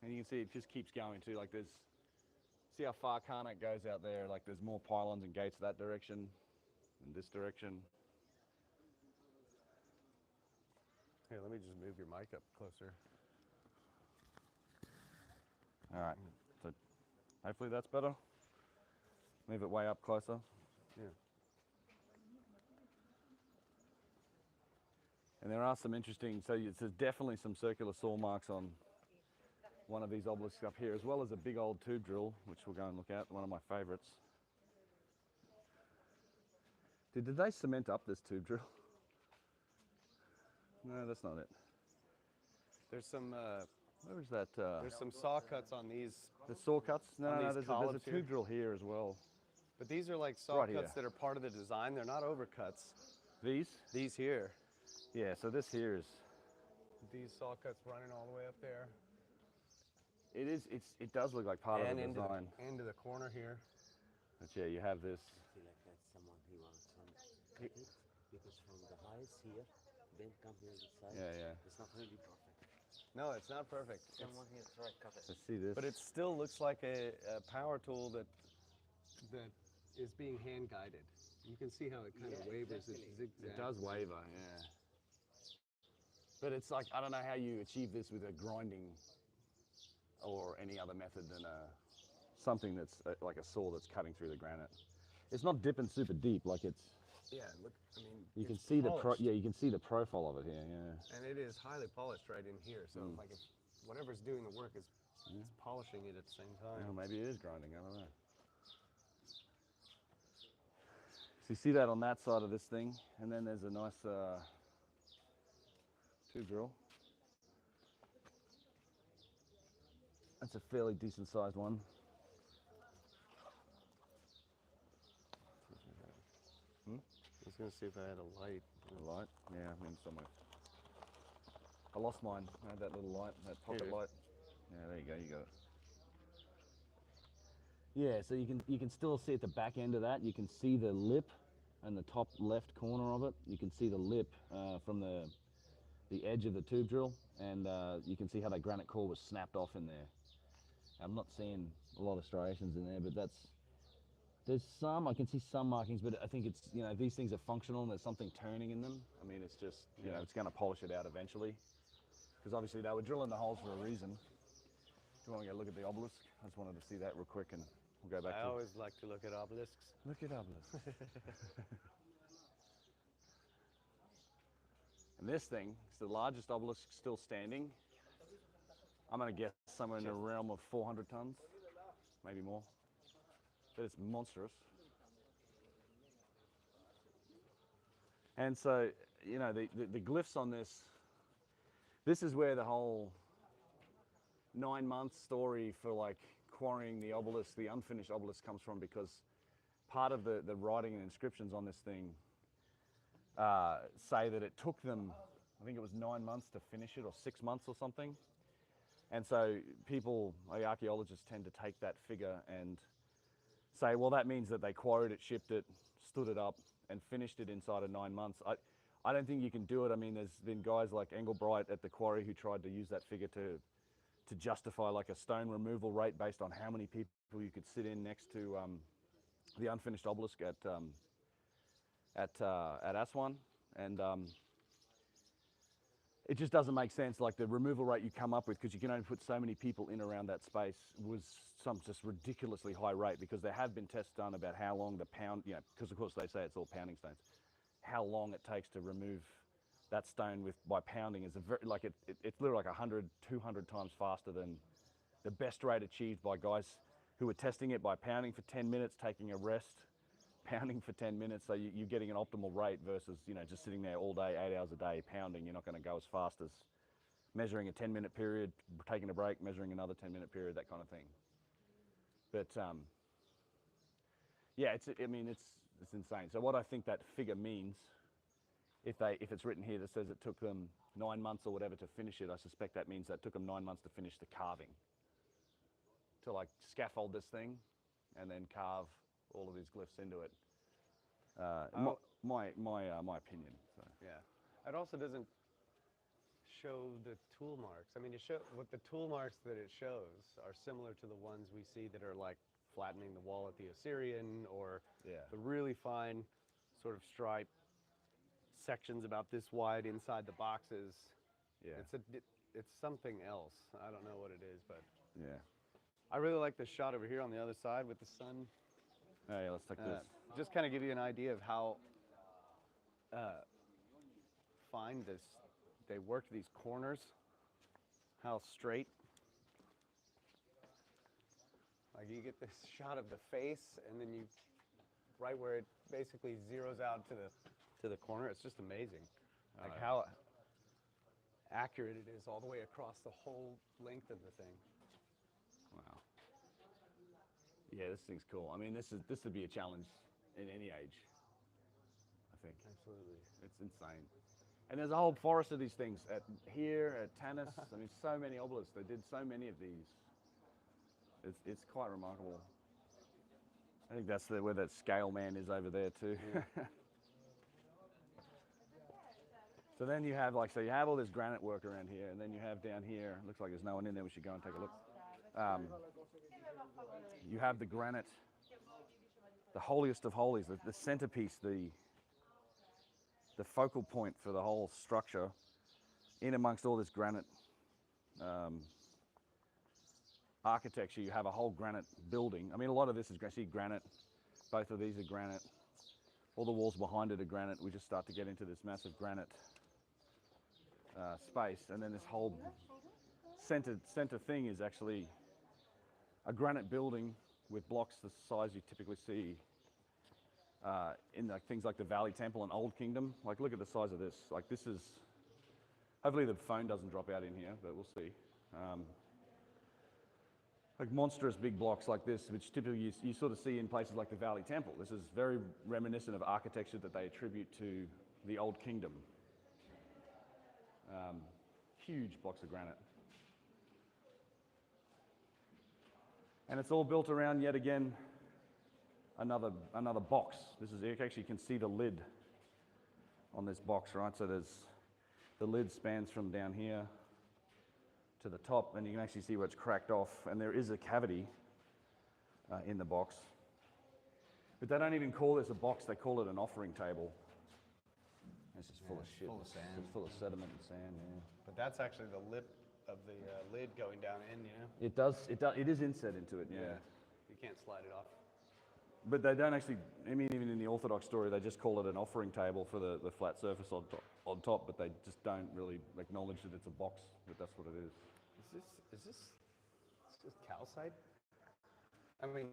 Speaker 1: And you can see it just keeps going too. Like there's, see how far Karnak goes out there. Like there's more pylons and gates that direction, and this direction.
Speaker 3: Here, let me just move your mic up closer.
Speaker 1: All right. So hopefully that's better. Move it way up closer.
Speaker 3: Yeah.
Speaker 1: And there are some interesting, so there's definitely some circular saw marks on one of these obelisks up here, as well as a big old tube drill, which we'll go and look at, one of my favorites. Did they cement up this tube drill? No, that's not it.
Speaker 3: There's some
Speaker 1: Where is that?
Speaker 3: there's some saw cuts on these,
Speaker 1: The saw cuts? No,
Speaker 3: on
Speaker 1: no,
Speaker 3: these
Speaker 1: there's a
Speaker 3: columns
Speaker 1: tube
Speaker 3: here.
Speaker 1: drill here as well.
Speaker 3: but these are like saw
Speaker 1: Right
Speaker 3: cuts
Speaker 1: here.
Speaker 3: that are part of the design. They're not overcuts.
Speaker 1: These?
Speaker 3: These here,
Speaker 1: Yeah, so this here is,
Speaker 3: these saw cuts running all the way up there,
Speaker 1: it does look like part
Speaker 3: and
Speaker 1: of the
Speaker 3: into
Speaker 1: design.
Speaker 3: into the corner here.
Speaker 1: But yeah, you have this.
Speaker 4: I feel like that's someone he wants some cut it because from the highest here, then come here this side.
Speaker 1: Yeah, yeah.
Speaker 4: It's not really perfect.
Speaker 3: No, it's not perfect.
Speaker 4: Someone here try cut it.
Speaker 1: Let's see this.
Speaker 3: But it still looks like a power tool that is being hand guided. You can see how it kind of wavers.
Speaker 4: exactly.
Speaker 3: It zigzags.
Speaker 1: It does waver, yeah. But it's like, I don't know how you achieve this with a grinding or any other method than something that's like a saw that's cutting through the granite. It's not dipping super deep, like it's,
Speaker 3: Yeah, look. I mean,
Speaker 1: you can
Speaker 3: it's
Speaker 1: see
Speaker 3: polished,
Speaker 1: you can see the profile of it here, yeah.
Speaker 3: and it is highly polished right in here. So like, if whatever's doing the work is it's polishing it at the same time.
Speaker 1: Well, maybe it is grinding, I don't know. So you see that on that side of this thing, and then there's a nice tube drill. That's a fairly decent sized one.
Speaker 3: I was gonna see if I had a light.
Speaker 1: A light? Yeah, I mean somewhere. I lost mine. I had that little light, that pocket
Speaker 3: Here.
Speaker 1: light. Yeah, there you go. You got it. Yeah, so you can still see at the back end of that. You can see the lip, and the top left corner of it. You can see the lip from the edge of the tube drill, and you can see how that granite core was snapped off in there. I'm not seeing a lot of striations in there, but there's some, I can see some markings, but I think it's, you know, these things are functional and there's something turning in them. I mean, it's just, you know, it's going to polish it out eventually. Because obviously they were drilling the holes for a reason. Do you want to go look at the obelisk? I just wanted to see that real quick and we'll go back
Speaker 3: I
Speaker 1: to
Speaker 3: always like to look at obelisks.
Speaker 1: Look at obelisk. And this thing is the largest obelisk still standing. I'm going to guess somewhere in the realm of 400 tons, maybe more. But it's monstrous. And so, you know, the glyphs on this is where the whole 9-month story for like quarrying the obelisk, the unfinished obelisk, comes from, because part of the writing and inscriptions on this thing say that it took them, I think it was 9 months to finish it, or 6 months or something. And so people, like archaeologists, tend to take that figure and say, well, that means that they quarried it, shipped it, stood it up, and finished it inside of 9 months. I don't think you can do it. I mean, there's been guys like Engelbreit at the quarry who tried to use that figure to justify like a stone removal rate based on how many people you could sit in next to the unfinished obelisk at Aswan, and it just doesn't make sense. Like the removal rate you come up with, because you can only put so many people in around that space, was some just ridiculously high rate, because there have been tests done about how long the pound, you know, because of course they say it's all pounding stones, how long it takes to remove that stone by pounding is it's literally like 100, 200 times faster than the best rate achieved by guys who were testing it by pounding for 10 minutes, taking a rest, pounding for 10 minutes, so you're getting an optimal rate versus, you know, just sitting there all day, 8 hours a day pounding. You're not going to go as fast as measuring a 10-minute period, taking a break, measuring another 10-minute period, that kind of thing. But yeah, it's insane. So what I think that figure means, if it's written here that says it took them 9 months or whatever to finish it, I suspect that means that it took them 9 months to finish the carving, to like scaffold this thing and then carve all of these glyphs into it. My opinion. So.
Speaker 3: Yeah. It also doesn't show the tool marks. I mean, what the tool marks that it shows are similar to the ones we see that are like flattening the wall at the Assyrian, or
Speaker 1: Yeah.
Speaker 3: the really fine sort of stripe sections about this wide inside the boxes.
Speaker 1: Yeah.
Speaker 3: It's something else. I don't know what it is, but
Speaker 1: Yeah.
Speaker 3: I really like this shot over here on the other side with the sun.
Speaker 1: Oh, yeah, let's take this.
Speaker 3: Just kind of give you an idea of how fine they worked these corners, how straight. Like you get this shot of the face, and then right where it basically zeroes out to the corner. It's just amazing, like how accurate it is all the way across the whole length of the thing.
Speaker 1: Wow. Yeah, this thing's cool. I mean, this would be a challenge in any age, I think.
Speaker 3: Absolutely.
Speaker 1: It's insane. And there's a whole forest of these things here at Tanis. I mean, so many obelisks. They did so many of these. It's quite remarkable. I think that's where that scale man is over there too.
Speaker 3: Yeah.
Speaker 1: So then you have you have all this granite work around here, and then you have down here, looks like there's no one in there, we should go and take a look. You have the granite, the holiest of holies, the centerpiece, the focal point for the whole structure, in amongst all this granite architecture. You have a whole granite building. I mean, a lot of this is granite. Both of these are granite. All the walls behind it are granite. We just start to get into this massive granite space, and then this whole center thing is actually a granite building with blocks the size you typically see in things like the Valley Temple and Old Kingdom. Like, look at the size of this. Like, this is, hopefully the phone doesn't drop out in here, but we'll see. Like monstrous big blocks like this, which typically you sort of see in places like the Valley Temple. This is very reminiscent of architecture that they attribute to the Old Kingdom. Huge blocks of granite. And it's all built around, yet again, another box. You actually can see the lid on this box, right? So the lid spans from down here to the top, and you can actually see where it's cracked off, and there is a cavity in the box. But they don't even call this a box, they call it an offering table. It's just full of shit.
Speaker 3: Full of sand.
Speaker 1: It's full of sediment and sand, yeah.
Speaker 3: But that's actually the lip of the lid going down in, you know?
Speaker 1: It is inset into it, yeah.
Speaker 3: You can't slide it off.
Speaker 1: But they don't actually, I mean, even in the Orthodox story, they just call it an offering table for the flat surface on top, but they just don't really acknowledge that it's a box, but that's what it is.
Speaker 3: Is this calcite? I mean,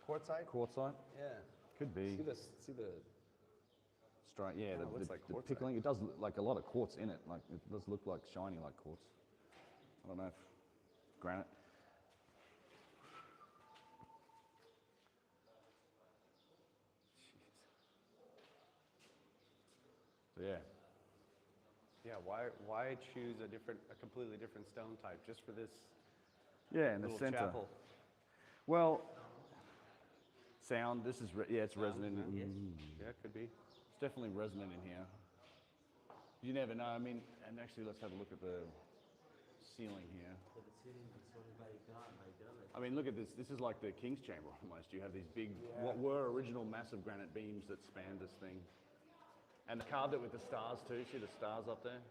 Speaker 3: quartzite?
Speaker 1: Quartzite?
Speaker 3: Yeah.
Speaker 1: Could be.
Speaker 3: See the
Speaker 1: Straight, yeah,
Speaker 3: Kinda looks like
Speaker 1: the
Speaker 3: quartzite.
Speaker 1: pickling, it does look like a lot of quartz in it. Like, it does look like shiny like quartz. I don't know if granite. So yeah.
Speaker 3: Yeah, why choose a completely different stone type just for this
Speaker 1: Yeah, in the
Speaker 3: little
Speaker 1: center.
Speaker 3: chapel?
Speaker 1: Well, sound, it's
Speaker 3: Sound,
Speaker 1: resonant.
Speaker 3: yeah.
Speaker 1: Mm.
Speaker 3: Yeah, it could be.
Speaker 1: It's definitely resonant in here. You never know. I mean, and actually, let's have a look at the ceiling here.
Speaker 4: But the ceiling is sorted by granite.
Speaker 1: I mean, look at this. This is like the King's Chamber almost. You have these big, what were original massive granite beams that spanned this thing. And they carved it with the stars too. See the stars up there?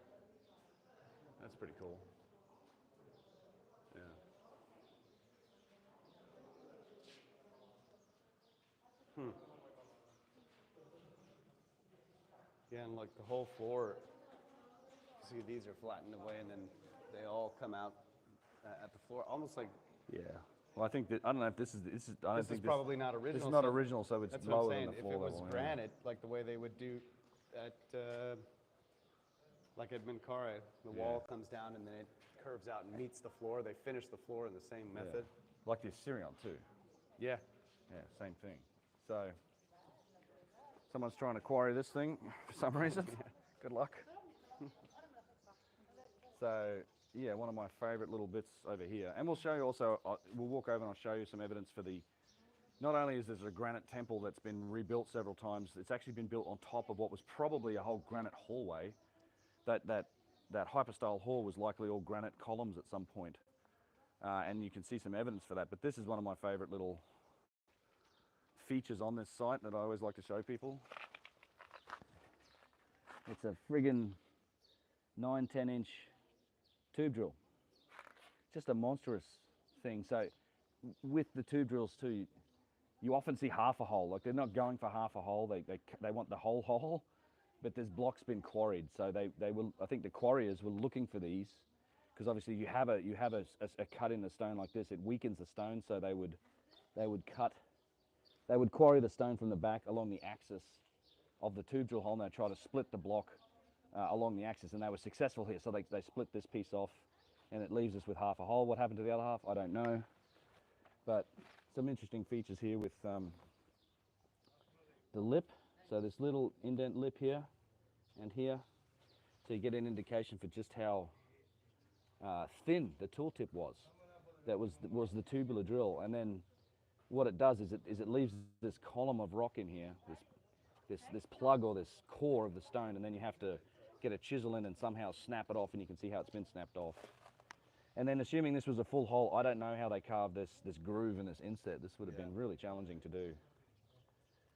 Speaker 1: That's pretty cool. Yeah.
Speaker 3: Yeah, and like the whole floor, see these are flattened away and then they all come out at the floor, almost like
Speaker 1: Yeah. Well, I think that, I don't know if this is I don't
Speaker 3: this
Speaker 1: think
Speaker 3: is probably not original.
Speaker 1: This is not
Speaker 3: so
Speaker 1: original, so it's
Speaker 3: that's what I'm
Speaker 1: lower
Speaker 3: saying.
Speaker 1: than the
Speaker 3: If
Speaker 1: floor
Speaker 3: it was
Speaker 1: level. yeah.
Speaker 3: granite, like the way they would do at like at Minkara, the wall comes down and then it curves out and meets the floor. They finish the floor in the same
Speaker 1: Yeah.
Speaker 3: method.
Speaker 1: Like the Assyrian too.
Speaker 3: Yeah.
Speaker 1: Yeah, same thing. So, someone's trying to quarry this thing for some reason. Good luck. So, yeah, one of my favorite little bits over here. And we'll show you also, we'll walk over and I'll show you some evidence for the, not only is there a granite temple that's been rebuilt several times, it's actually been built on top of what was probably a whole granite hallway that that hypostyle hall was likely all granite columns at some point. And you can see some evidence for that. But this is one of my favorite little features on this site that I always like to show people. It's a friggin' 9-10 inch tube drill. Just a monstrous thing. So with the tube drills too, you often see half a hole. Like, they're not going for half a hole, they want the whole hole, but there's blocks been quarried. So they will, I think the quarriers were looking for these, because obviously you have a cut in the stone like this, it weakens the stone, so they would quarry the stone from the back along the axis of the tube drill hole, and they try to split the block along the axis, and they were successful here. So they split this piece off, and it leaves us with half a hole. What happened to the other half, I don't know. But some interesting features here with the lip. So this little indent lip here and here. So you get an indication for just how thin the tooltip was. That was the tubular drill. And then what it does is it leaves this column of rock in here, this plug or this core of the stone, and then you have to get a chisel in and somehow snap it off, and you can see how it's been snapped off. And then assuming this was a full hole, I don't know how they carved this groove and this inset. This would have been really challenging to do.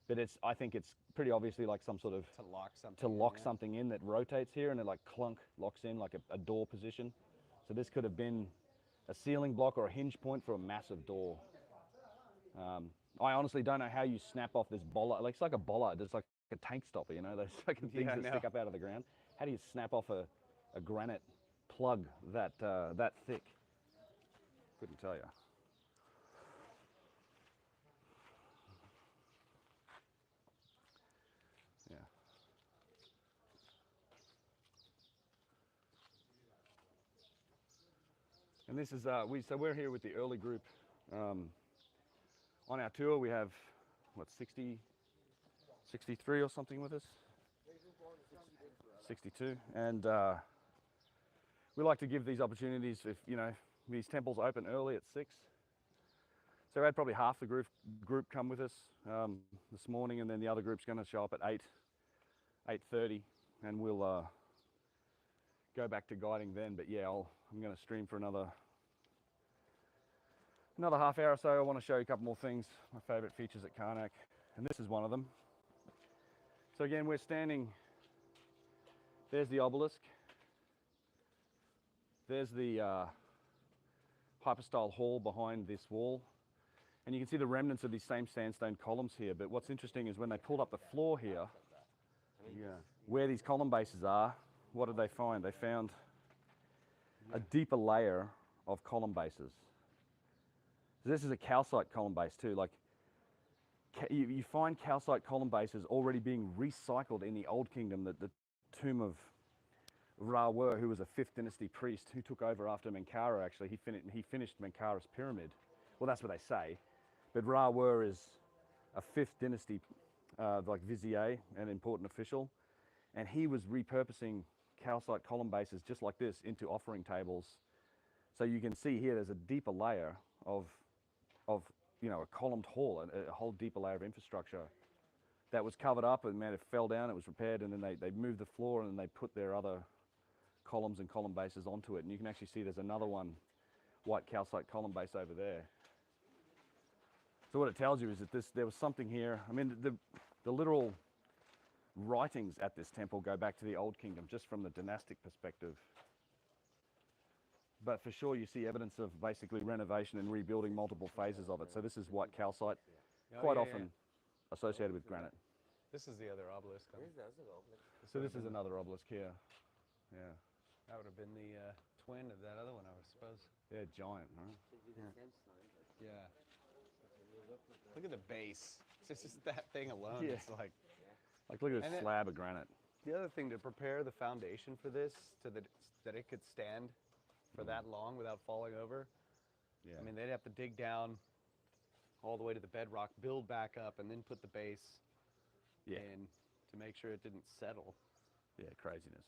Speaker 1: But I think it's pretty obviously like some sort of
Speaker 3: to lock
Speaker 1: something in that rotates here, and it like clunk locks in like a door position. So this could have been a ceiling block or a hinge point for a massive door. I honestly don't know how you snap off this bollard. Like, it's like a bollard. It's like a tank stopper, you know, those fucking things that stick up out of the ground. How do you snap off a granite plug that thick? Couldn't tell you. Yeah. And this is so we're here with the early group. On our tour, we have what, 63 or something with us. 62, and we like to give these opportunities if, you know, these temples open early at 6. So we had probably half the group come with us this morning, and then the other group's going to show up at 8:30, and we'll go back to guiding then. But yeah, I'm going to stream for another half hour or so. I want to show you a couple more things, my favorite features at Karnak, and this is one of them. So again, we're standing, there's the obelisk, there's the hypostyle hall behind this wall, and you can see the remnants of these same sandstone columns here. But what's interesting is when they pulled up the floor here, where these column bases are, what did they find? They found a deeper layer of column bases. So this is a calcite column base too. Like, you find calcite column bases already being recycled in the Old Kingdom. The tomb of Ra-Wer, who was a 5th dynasty priest who took over after Menkaure, actually. He finished Menkaure's pyramid. Well, that's what they say. But Ra-Wer is a 5th dynasty like vizier, an important official. And he was repurposing calcite column bases just like this into offering tables. So you can see here there's a deeper layer of you know, a columned hall, a whole deeper layer of infrastructure that was covered up, and man, it fell down, it was repaired, and then they moved the floor, and then they put their other columns and column bases onto it. And you can actually see there's another one, white calcite column base over there. So what it tells you is that there was something here. I mean, the literal writings at this temple go back to the Old Kingdom, just from the dynastic perspective. But for sure, you see evidence of basically renovation and rebuilding multiple phases of it. So this is white calcite, quite often associated with granite.
Speaker 3: This is the other obelisk.
Speaker 1: So this is another obelisk here. Yeah.
Speaker 3: That would have been the twin of that other one, I would suppose.
Speaker 1: Yeah, giant, right?
Speaker 3: Yeah. Look at the base. It's just that thing alone.
Speaker 1: Yeah.
Speaker 3: It's like
Speaker 1: look at this slab of granite.
Speaker 3: The other thing, to prepare the foundation for this, that it could stand for that long without falling over.
Speaker 1: Yeah.
Speaker 3: I mean, they'd have to dig down all the way to the bedrock, build back up, and then put the base in to make sure it didn't settle.
Speaker 1: Yeah, craziness.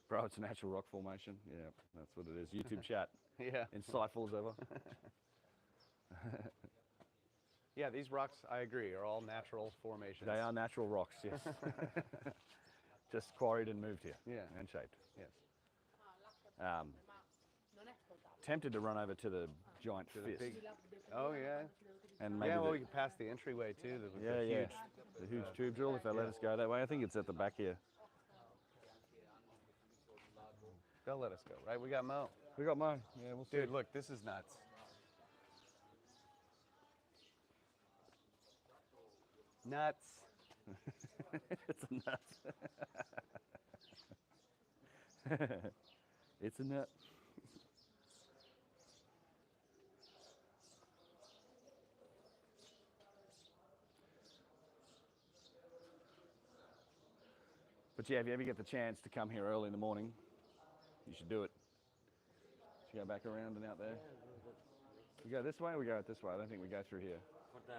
Speaker 1: Bro, it's a natural rock formation. Yeah, that's what it is. YouTube chat.
Speaker 3: Yeah.
Speaker 1: Insightful as ever.
Speaker 3: Yeah, these rocks, I agree, are all natural formations.
Speaker 1: They are natural rocks, yes. Just quarried and moved here.
Speaker 3: Yeah.
Speaker 1: And shaped, yes. Tempted to run over to the giant fist.
Speaker 3: Oh, yeah.
Speaker 1: And maybe
Speaker 3: Yeah, well,
Speaker 1: the,
Speaker 3: we can pass the entryway too.
Speaker 1: yeah, yeah. The huge tube drill, if they let us go that way. I think it's at the back here.
Speaker 3: They'll let us go, right? We got Mo.
Speaker 1: We got mine. Yeah, we'll see.
Speaker 3: Dude, look, this is nuts. Nuts.
Speaker 1: It's a nut. It's a nut. But yeah, if you ever get the chance to come here early in the morning, you should do it. Should go back around and out there. We go this way or we go out this way? I don't think we go through here.
Speaker 4: For the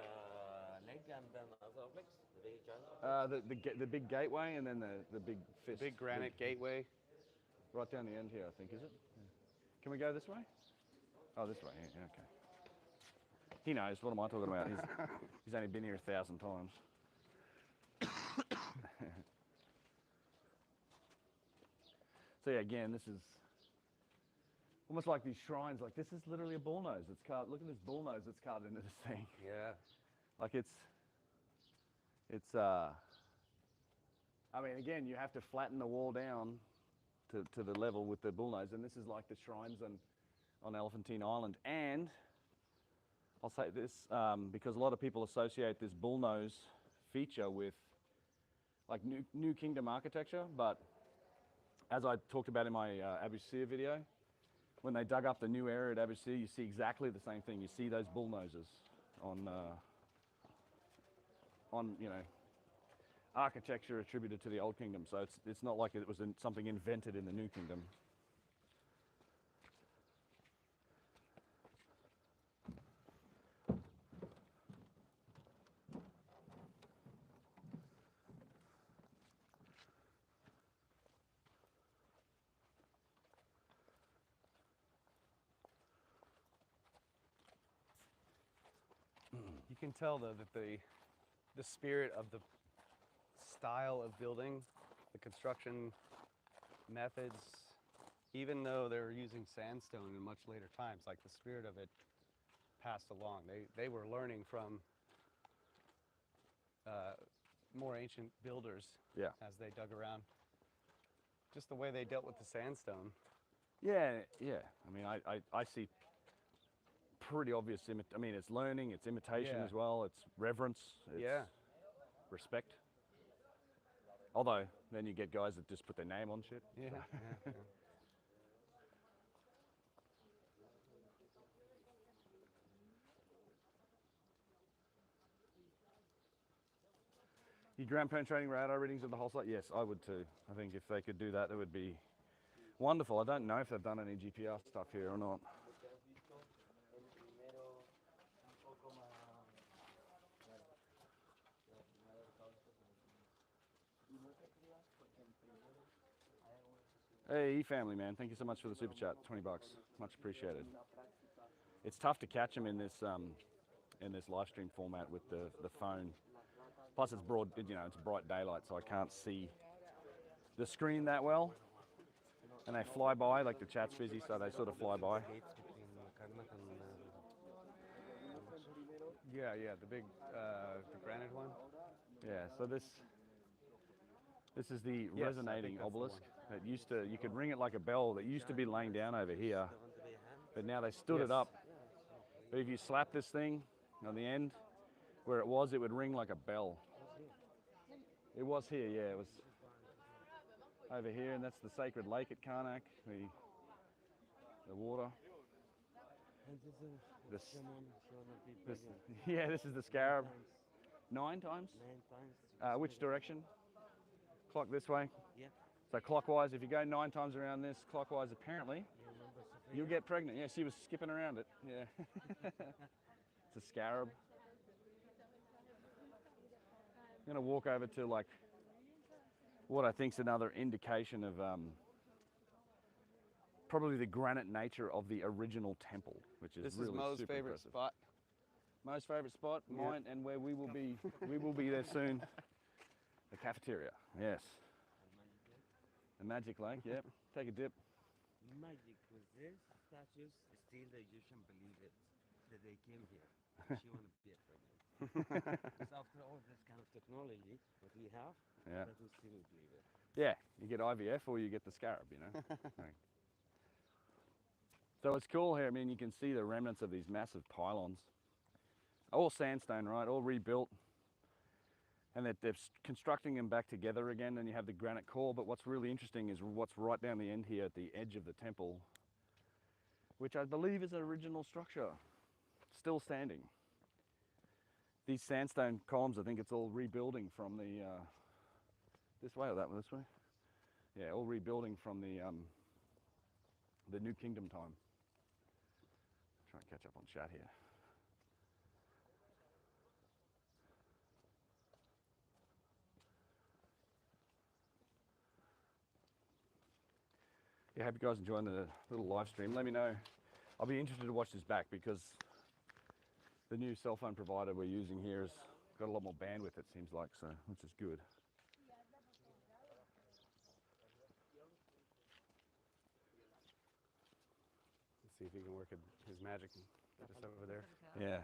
Speaker 4: leg and then other obelisks, the big giant.
Speaker 1: The big gateway and then the big fist.
Speaker 3: Big granite gateway.
Speaker 1: Right down the end here, I think, is it? Yeah. Can we go this way? Oh, this way, yeah, okay. He knows, what am I talking about? He's only been here 1,000 times. So yeah, again, this is almost like these shrines. Like this is literally a bullnose. It's carved. Look at this bullnose that's carved into this thing.
Speaker 3: Yeah.
Speaker 1: Like it's. I mean, again, you have to flatten the wall down to the level with the bullnose, and this is like the shrines on Elephantine Island. And I'll say this because a lot of people associate this bullnose feature with like New Kingdom architecture, but as I talked about in my Abu Sir video, when they dug up the new area at Abu Sir, you see exactly the same thing. You see those bullnoses on architecture attributed to the Old Kingdom. So it's not like it was something invented in the New Kingdom.
Speaker 3: You can tell though that the spirit of the style of building, the construction methods, even though they were using sandstone in much later times, like the spirit of it passed along. They were learning from more ancient builders as they dug around. Just the way they dealt with the sandstone.
Speaker 1: Yeah, yeah. I mean, I see pretty obvious. I mean, it's learning, it's imitation as well, it's reverence, it's respect. Although then you get guys that just put their name on shit.
Speaker 3: Yeah.
Speaker 1: So. You ground penetrating radar readings of the whole site? Yes, I would too. I think if they could do that, that would be wonderful. I don't know if they've done any GPR stuff here or not. Hey, family man, thank you so much for the super chat. $20, much appreciated. It's tough to catch them in this live stream format with the phone. Plus, it's broad, it's bright daylight, so I can't see the screen that well. And they fly by, like the chat's busy, so they sort of fly by.
Speaker 4: Gates between Karnak and
Speaker 3: Yeah, the big, the granite one.
Speaker 1: Yeah, so this is the
Speaker 3: Yes, I
Speaker 1: resonating
Speaker 3: think that's the
Speaker 1: obelisk.
Speaker 3: one.
Speaker 1: That you could ring it like a bell. That used to be laying down over here,
Speaker 4: the one to be a hand.
Speaker 1: but now they stood it
Speaker 3: Yes.
Speaker 1: up. But if you slap this thing on the end, where it would ring like a bell. It was here, yeah. It was over here, and that's the sacred lake at Karnak, the water. This, yeah, this is the scarab. 9 times?
Speaker 4: 9 times.
Speaker 1: Which direction? Clock this way.
Speaker 4: Yeah.
Speaker 1: So clockwise, if you go 9 times around this, clockwise apparently, you'll get pregnant. Yeah, she was skipping around it. Yeah. It's a scarab. I'm going to walk over to like what I think is another indication of probably the granite nature of the original temple, which is
Speaker 3: This
Speaker 1: really
Speaker 3: is Mo's
Speaker 1: super
Speaker 3: favorite
Speaker 1: impressive.
Speaker 3: spot.
Speaker 1: most favourite spot,
Speaker 3: Yeah.
Speaker 1: mine, and where we will be there soon. The cafeteria, yes. The magic lake, yep. Take a dip.
Speaker 4: Magic with this statues, still you shouldn't believe it that they came here. She want to be pregnant. Because after all this kind of technology that we have,
Speaker 1: Yeah.
Speaker 4: that we still don't believe it.
Speaker 1: Yeah, you get IVF or you get the scarab, you know. Right. So it's cool here. I mean, you can see the remnants of these massive pylons. All sandstone, right? All rebuilt. And they're constructing them back together again, and you have the granite core. But what's really interesting is what's right down the end here at the edge of the temple, which I believe is an original structure, still standing. These sandstone columns, I think it's all rebuilding from the, this way or that way, this way? Yeah, all rebuilding from the New Kingdom time. Try and catch up on chat here. Yeah, hope you guys enjoying the little live stream. Let me know. I'll be interested to watch this back because the new cell phone provider we're using here has got a lot more bandwidth, it seems like, so which is good.
Speaker 3: Let's see if he can work his magic just over there.
Speaker 1: Yeah.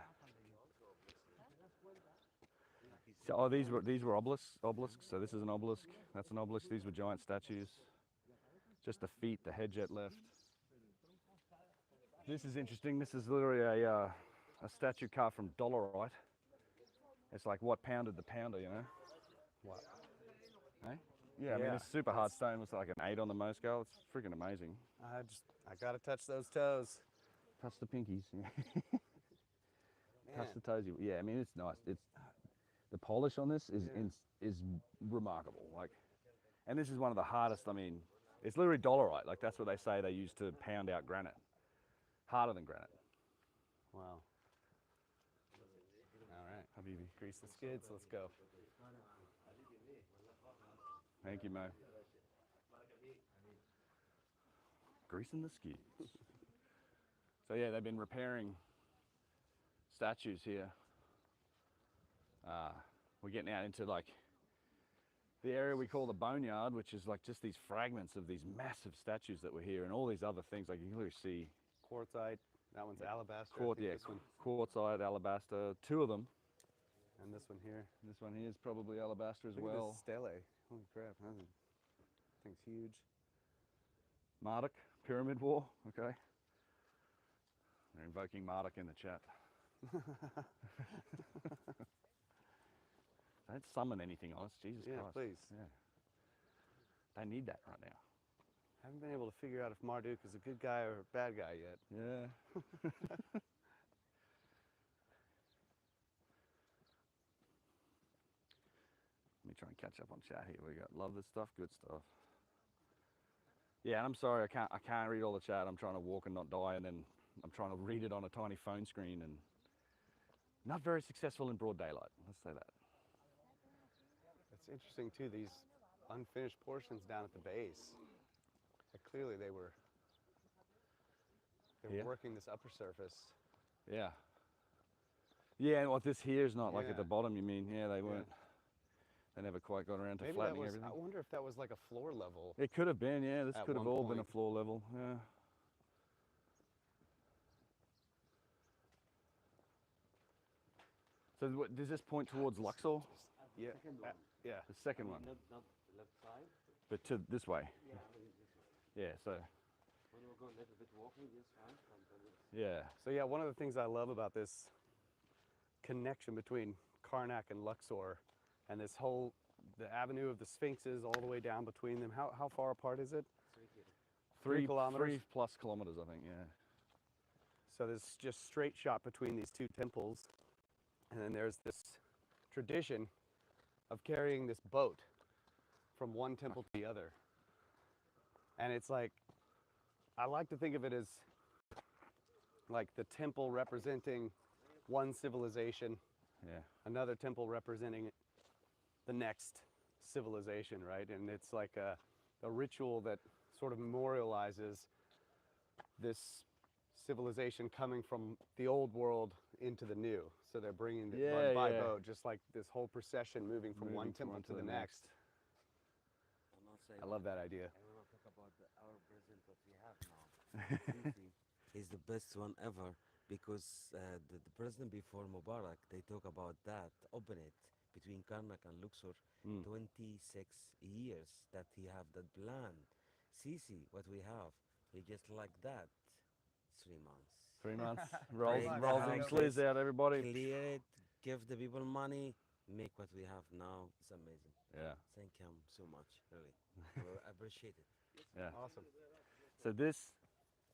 Speaker 1: So, oh, these were obelisks. So this is an obelisk. That's an obelisk. These were giant statues. Just the feet, the head jet left. This is interesting. This is literally a statue carved from dolerite. It's like what pounded the pounder, you know?
Speaker 3: What?
Speaker 1: Eh? Yeah, I mean, it's super hard stone. It's like an 8 on the Mohs scale. It's freaking amazing.
Speaker 3: I gotta touch those toes.
Speaker 1: Touch the pinkies. Touch
Speaker 3: Man.
Speaker 1: the toes. Yeah, I mean, it's nice. It's the polish on this is remarkable. Like, and this is one of the hardest. I mean, it's literally dolerite. Like that's what they say they use to pound out granite. Harder than granite.
Speaker 3: Wow. All right, Habibi. Grease the skids. Let's go.
Speaker 1: Thank you, Mo. Greasing the skids. So yeah, they've been repairing statues here. We're getting out into like the area we call the boneyard, which is like just these fragments of these massive statues that were here, and all these other things. Like you can really see
Speaker 3: Quartzite. That one's alabaster. I think this one.
Speaker 1: Quartzite, alabaster, 2 of them.
Speaker 3: And this one here.
Speaker 1: This one here is probably alabaster as
Speaker 3: Look at
Speaker 1: well.
Speaker 3: this stele. Holy crap. That thing's huge.
Speaker 1: Marduk, Pyramid War, okay. They're invoking Marduk in the chat. Don't summon anything on us, Jesus
Speaker 3: Yeah,
Speaker 1: Christ.
Speaker 3: please.
Speaker 1: Yeah. They need that right now.
Speaker 3: Haven't been able to figure out if Marduk is a good guy or a bad guy yet.
Speaker 1: Yeah. Let me try and catch up on chat here. We got love this stuff, good stuff. Yeah, and I'm sorry I can't read all the chat. I'm trying to walk and not die, and then I'm trying to read it on a tiny phone screen, and not very successful in broad daylight. Let's say that.
Speaker 3: It's interesting too, these unfinished portions down at the base. Like, clearly they were working this upper surface.
Speaker 1: Yeah. Yeah, and what this here is not like at
Speaker 3: Yeah.
Speaker 1: the bottom, you mean? Yeah, they weren't. They never quite got around to
Speaker 3: Maybe that
Speaker 1: flattening
Speaker 3: was,
Speaker 1: everything.
Speaker 3: I wonder if that was like a floor level.
Speaker 1: It could have been, yeah. This
Speaker 3: At
Speaker 1: could have
Speaker 3: one
Speaker 1: all been a
Speaker 3: point.
Speaker 1: floor level, yeah. So does this point towards Luxor?
Speaker 3: Yeah. Yeah.
Speaker 1: The second one,
Speaker 4: Not left side.
Speaker 1: but to this way.
Speaker 4: Yeah.
Speaker 1: Yeah, so,
Speaker 4: When we're going a little bit walking this way, and then it's
Speaker 1: yeah.
Speaker 3: So yeah, one of the things I love about this connection between Karnak and Luxor, and this whole, the avenue of the Sphinxes all the way down between them. How far apart is it?
Speaker 4: 3 kilometers.
Speaker 3: 3 kilometers?
Speaker 1: 3+ kilometers, I think, yeah.
Speaker 3: So there's just straight shot between these 2 temples, and then there's this tradition of carrying this boat from one temple to the other. And it's like, I like to think of it as like the temple representing one civilization,
Speaker 1: Yeah.
Speaker 3: another temple representing the next civilization, right? And it's like a ritual that sort of memorializes this civilization coming from the old world into the new. So they're bringing the
Speaker 1: Yeah,
Speaker 3: by
Speaker 1: yeah.
Speaker 3: boat, just like this whole procession moving from one temple to the next.
Speaker 4: And also,
Speaker 3: I love that idea.
Speaker 4: I want to talk about our president that we have now. Sisi is the best one ever because the president before Mubarak, they talk about that, open it between Karnak and Luxor, 26 years that he have that plan. Sisi, what we have, he just like that, 3 months.
Speaker 1: 3 months. Rolls
Speaker 4: Break
Speaker 1: rolls
Speaker 4: the
Speaker 1: in
Speaker 4: houses,
Speaker 1: clears out, everybody.
Speaker 4: Clear it, give the people money, make what we have now. It's amazing.
Speaker 1: Yeah,
Speaker 4: Thank him so much, really. I appreciate it.
Speaker 1: yeah.
Speaker 3: Awesome.
Speaker 1: So this,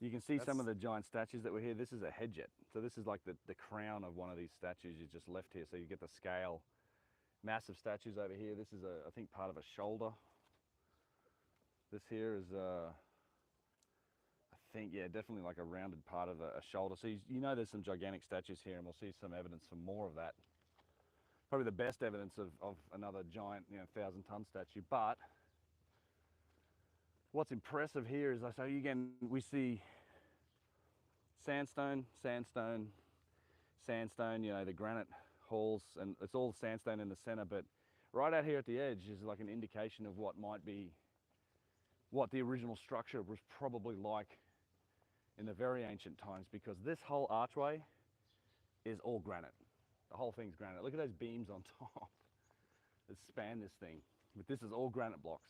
Speaker 1: you can see some of
Speaker 3: That's-
Speaker 1: the giant statues that were here. This is a head jet. So this is like the crown of one of these statues you just left here. So you get the scale. Massive statues over here. This is I think part of a shoulder. This here is I think, yeah, definitely like a rounded part of a shoulder. So you know there's some gigantic statues here, and we'll see some evidence for more of that. Probably the best evidence of another giant, 1,000-ton statue. But what's impressive here is, so again, we see sandstone, sandstone, sandstone, the granite halls, and it's all sandstone in the center, but right out here at the edge is like an indication of what might be, what the original structure was probably like in the very ancient times, because this whole archway is all granite. The whole thing's granite. Look at those beams on top that span this thing. But this is all granite blocks.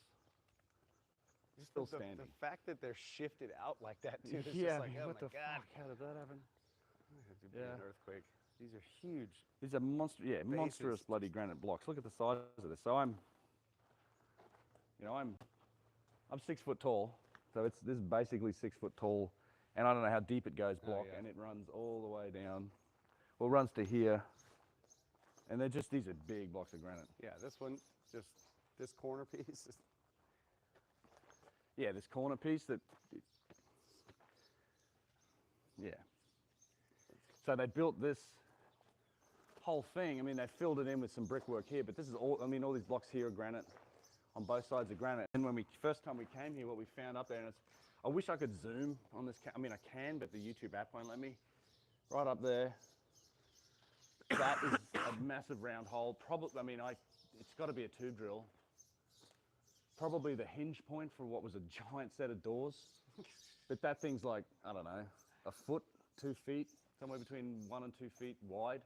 Speaker 3: Just
Speaker 1: Still
Speaker 3: the
Speaker 1: standing.
Speaker 3: fact that they're shifted out like that too. It's
Speaker 1: Yeah,
Speaker 3: just like, oh
Speaker 1: what
Speaker 3: my
Speaker 1: the
Speaker 3: God.
Speaker 1: fuck? How did that happen?
Speaker 3: It'd be an earthquake. These are huge.
Speaker 1: These are monstrous
Speaker 3: Bases.
Speaker 1: bloody granite blocks. Look at the size of this. So I'm 6 foot tall. So this is basically 6 foot tall, and I don't know how deep it goes block,
Speaker 3: yeah.
Speaker 1: and it runs all the way down. Well, it runs to here, and these are big blocks of granite.
Speaker 3: Yeah, this one, just this corner piece. Is,
Speaker 1: Yeah, this corner piece yeah. So they built this whole thing. I mean, they filled it in with some brickwork here, but this is all, all these blocks here are granite, on both sides of granite. And when first time we came here, what we found up there, and I wish I could zoom on this, I can, but the YouTube app won't let me. Right up there, that is a massive round hole. Probably, it's got to be a tube drill. Probably the hinge point for what was a giant set of doors. But that thing's like, I don't know, a foot, 2 feet, somewhere between 1 and 2 feet wide.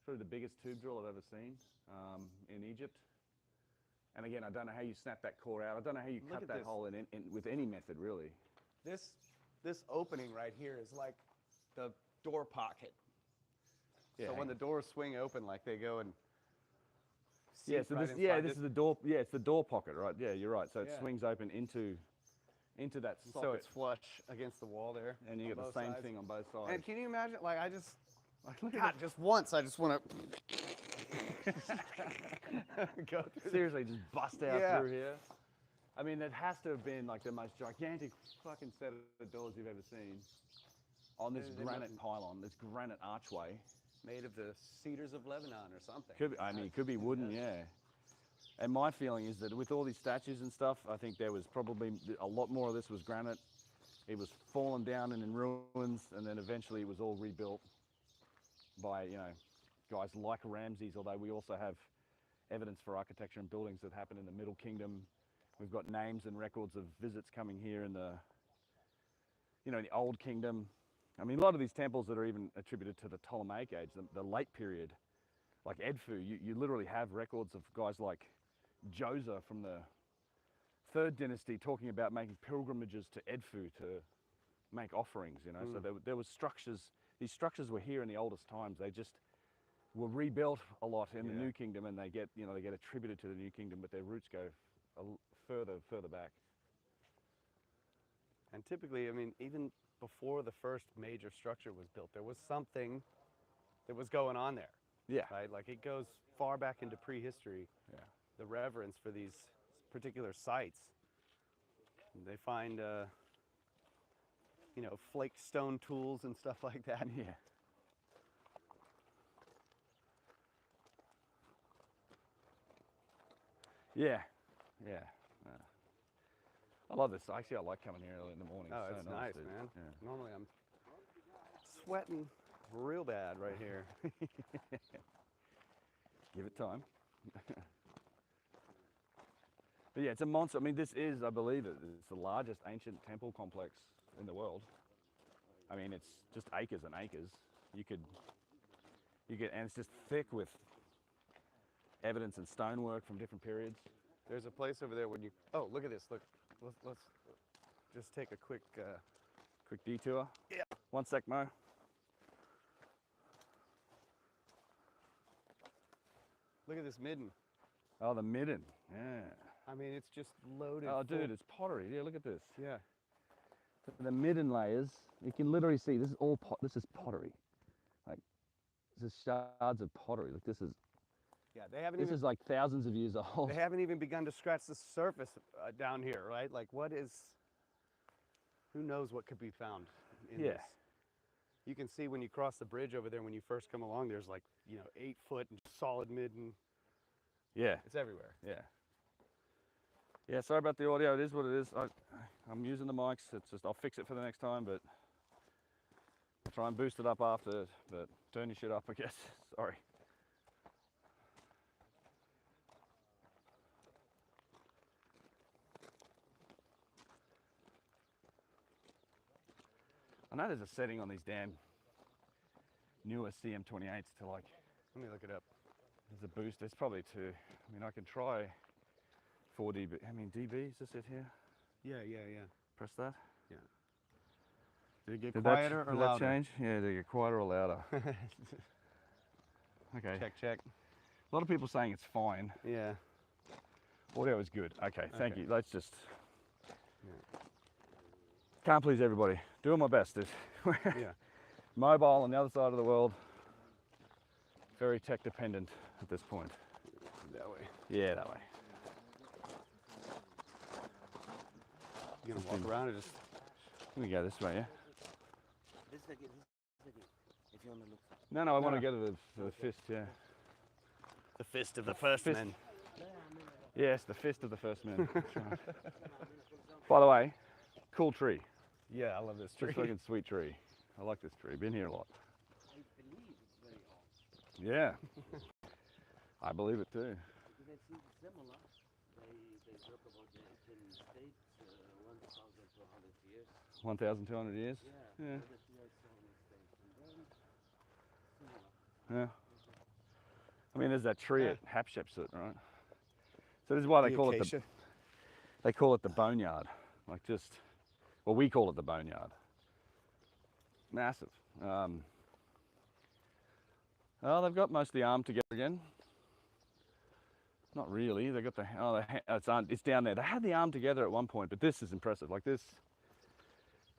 Speaker 1: Probably the biggest tube drill I've ever seen in Egypt. And again, I don't know how you snap that core out. I don't know how you
Speaker 3: Look
Speaker 1: cut
Speaker 3: at
Speaker 1: that
Speaker 3: this.
Speaker 1: hole in with any method, really.
Speaker 3: this opening right here is like the door pocket.
Speaker 1: Yeah,
Speaker 3: So when the doors swing open, like they go and
Speaker 1: yeah,
Speaker 3: seep
Speaker 1: so
Speaker 3: right
Speaker 1: this,
Speaker 3: inside
Speaker 1: this is the door. Yeah, it's the door pocket, right? Yeah, you're right. So it
Speaker 3: Yeah.
Speaker 1: swings open into that socket.
Speaker 3: So it's flush against the wall there.
Speaker 1: and you
Speaker 3: on
Speaker 1: get the
Speaker 3: both
Speaker 1: same
Speaker 3: sides.
Speaker 1: thing on both sides.
Speaker 3: And can you imagine? Like I just,
Speaker 1: Look at
Speaker 3: God, just once I just want to go through.
Speaker 1: Seriously, just bust out
Speaker 3: Yeah.
Speaker 1: through here. I mean, that has to have been like the most gigantic fucking set of doors you've ever seen on this
Speaker 3: They
Speaker 1: granite
Speaker 3: must-
Speaker 1: pylon, this granite archway.
Speaker 3: Made of the cedars of Lebanon or something.
Speaker 1: Could be, it could be wooden, yeah. And my feeling is that with all these statues and stuff, I think there was probably a lot more of this was granite. It was fallen down and in ruins, and then eventually it was all rebuilt by, guys like Ramesses, although we also have evidence for architecture and buildings that happened in the Middle Kingdom. We've got names and records of visits coming here in the, the Old Kingdom. I mean, a lot of these temples that are even attributed to the Ptolemaic age, the late period, like Edfu, you literally have records of guys like Joseph from the 3rd dynasty talking about making pilgrimages to Edfu to make offerings, So there was structures, these structures were here in the oldest times. They just were rebuilt a lot in the New Kingdom, and they get attributed to the New Kingdom, but their roots go further back.
Speaker 3: And typically, I mean, even before the first major structure was built, there was something that was going on there,
Speaker 1: Yeah.
Speaker 3: right? Like it goes far back into prehistory.
Speaker 1: Yeah.
Speaker 3: The reverence for these particular sites. They find, flake stone tools and stuff like that.
Speaker 1: Yeah. Yeah. Yeah. I love this. Actually, I like coming here early in the morning.
Speaker 3: Oh,
Speaker 1: so
Speaker 3: it's nice,
Speaker 1: dude.
Speaker 3: man.
Speaker 1: Yeah.
Speaker 3: Normally I'm sweating real bad right here.
Speaker 1: Give it time. But yeah, it's a monster. I mean, this is, I believe it's the largest ancient temple complex in the world. I mean, it's just acres and acres. And it's just thick with evidence and stonework from different periods.
Speaker 3: There's a place over there when you, oh, look at this, look. Let's just take a quick,
Speaker 1: Quick detour.
Speaker 3: Yeah.
Speaker 1: 1 sec, Mo.
Speaker 3: look at this midden.
Speaker 1: Oh, the midden. Yeah.
Speaker 3: I mean, it's just loaded.
Speaker 1: Oh,
Speaker 3: full.
Speaker 1: dude, it's pottery. Yeah, look at this.
Speaker 3: Yeah.
Speaker 1: The midden layers, you can literally see this is all this is pottery. Like, this is shards of pottery. Like, this is
Speaker 3: Yeah, they haven't
Speaker 1: this
Speaker 3: even,
Speaker 1: is like thousands of years old.
Speaker 3: they haven't even begun to scratch the surface down here, right? Like, who knows what could be found in
Speaker 1: Yeah.
Speaker 3: this? You can see when you cross the bridge over there, when you first come along, there's like, 8 foot solid midden.
Speaker 1: Yeah,
Speaker 3: It's everywhere.
Speaker 1: yeah. Yeah, sorry about the audio. It is what it is. I'm using the mics. It's just, I'll fix it for the next time, but I'll try and boost it up after, but turn your shit up, I guess. Sorry. I know there's a setting on these damn newer CM28s to like,
Speaker 3: Let me look it up.
Speaker 1: there's a boost. There's probably two. I mean, I can try 4 dB. I mean, dB, is this it here?
Speaker 3: Yeah.
Speaker 1: Press that.
Speaker 3: Did it get
Speaker 1: Did
Speaker 3: quieter
Speaker 1: that,
Speaker 3: or
Speaker 1: did
Speaker 3: louder?
Speaker 1: that change? Yeah, did it get quieter or louder? Okay.
Speaker 3: Check.
Speaker 1: A lot of people saying it's fine.
Speaker 3: Yeah.
Speaker 1: Audio is good. Okay, thank
Speaker 3: Okay.
Speaker 1: you. Let's just. Can't please everybody. Doing my best.
Speaker 3: Yeah.
Speaker 1: Mobile on the other side of the world. Very tech dependent at this point.
Speaker 3: That way.
Speaker 1: Yeah, that way.
Speaker 3: You gonna walk around or just?
Speaker 1: Let me go this way, yeah?
Speaker 4: This is again, if you want to look.
Speaker 1: No, I want to
Speaker 3: No.
Speaker 1: go to the fist, yeah.
Speaker 3: The fist of the first
Speaker 1: fist.
Speaker 3: men.
Speaker 1: Yes, the fist of the first men. That's right. By the way, cool tree.
Speaker 3: Yeah, I love this tree.
Speaker 1: Just fucking sweet tree. I like this tree. Been here a lot.
Speaker 4: I believe it's very old.
Speaker 1: Yeah. I believe it too.
Speaker 4: Because I see similar. They talk about the ancient state, 1,200 years.
Speaker 1: 1,200 years?
Speaker 4: Yeah.
Speaker 1: Yeah.
Speaker 4: Other two are stone state. And then similar.
Speaker 1: Yeah. I mean, there's that tree
Speaker 3: Yeah.
Speaker 1: at Hatshepsut, right? So this is why they
Speaker 3: The
Speaker 1: call it
Speaker 3: acacia.
Speaker 1: they call it the boneyard. Like just, well, we call it the boneyard. Massive. Oh, they've got most of the arm together again. Not really. They got it's down there. They had the arm together at one point, but this is impressive. Like this.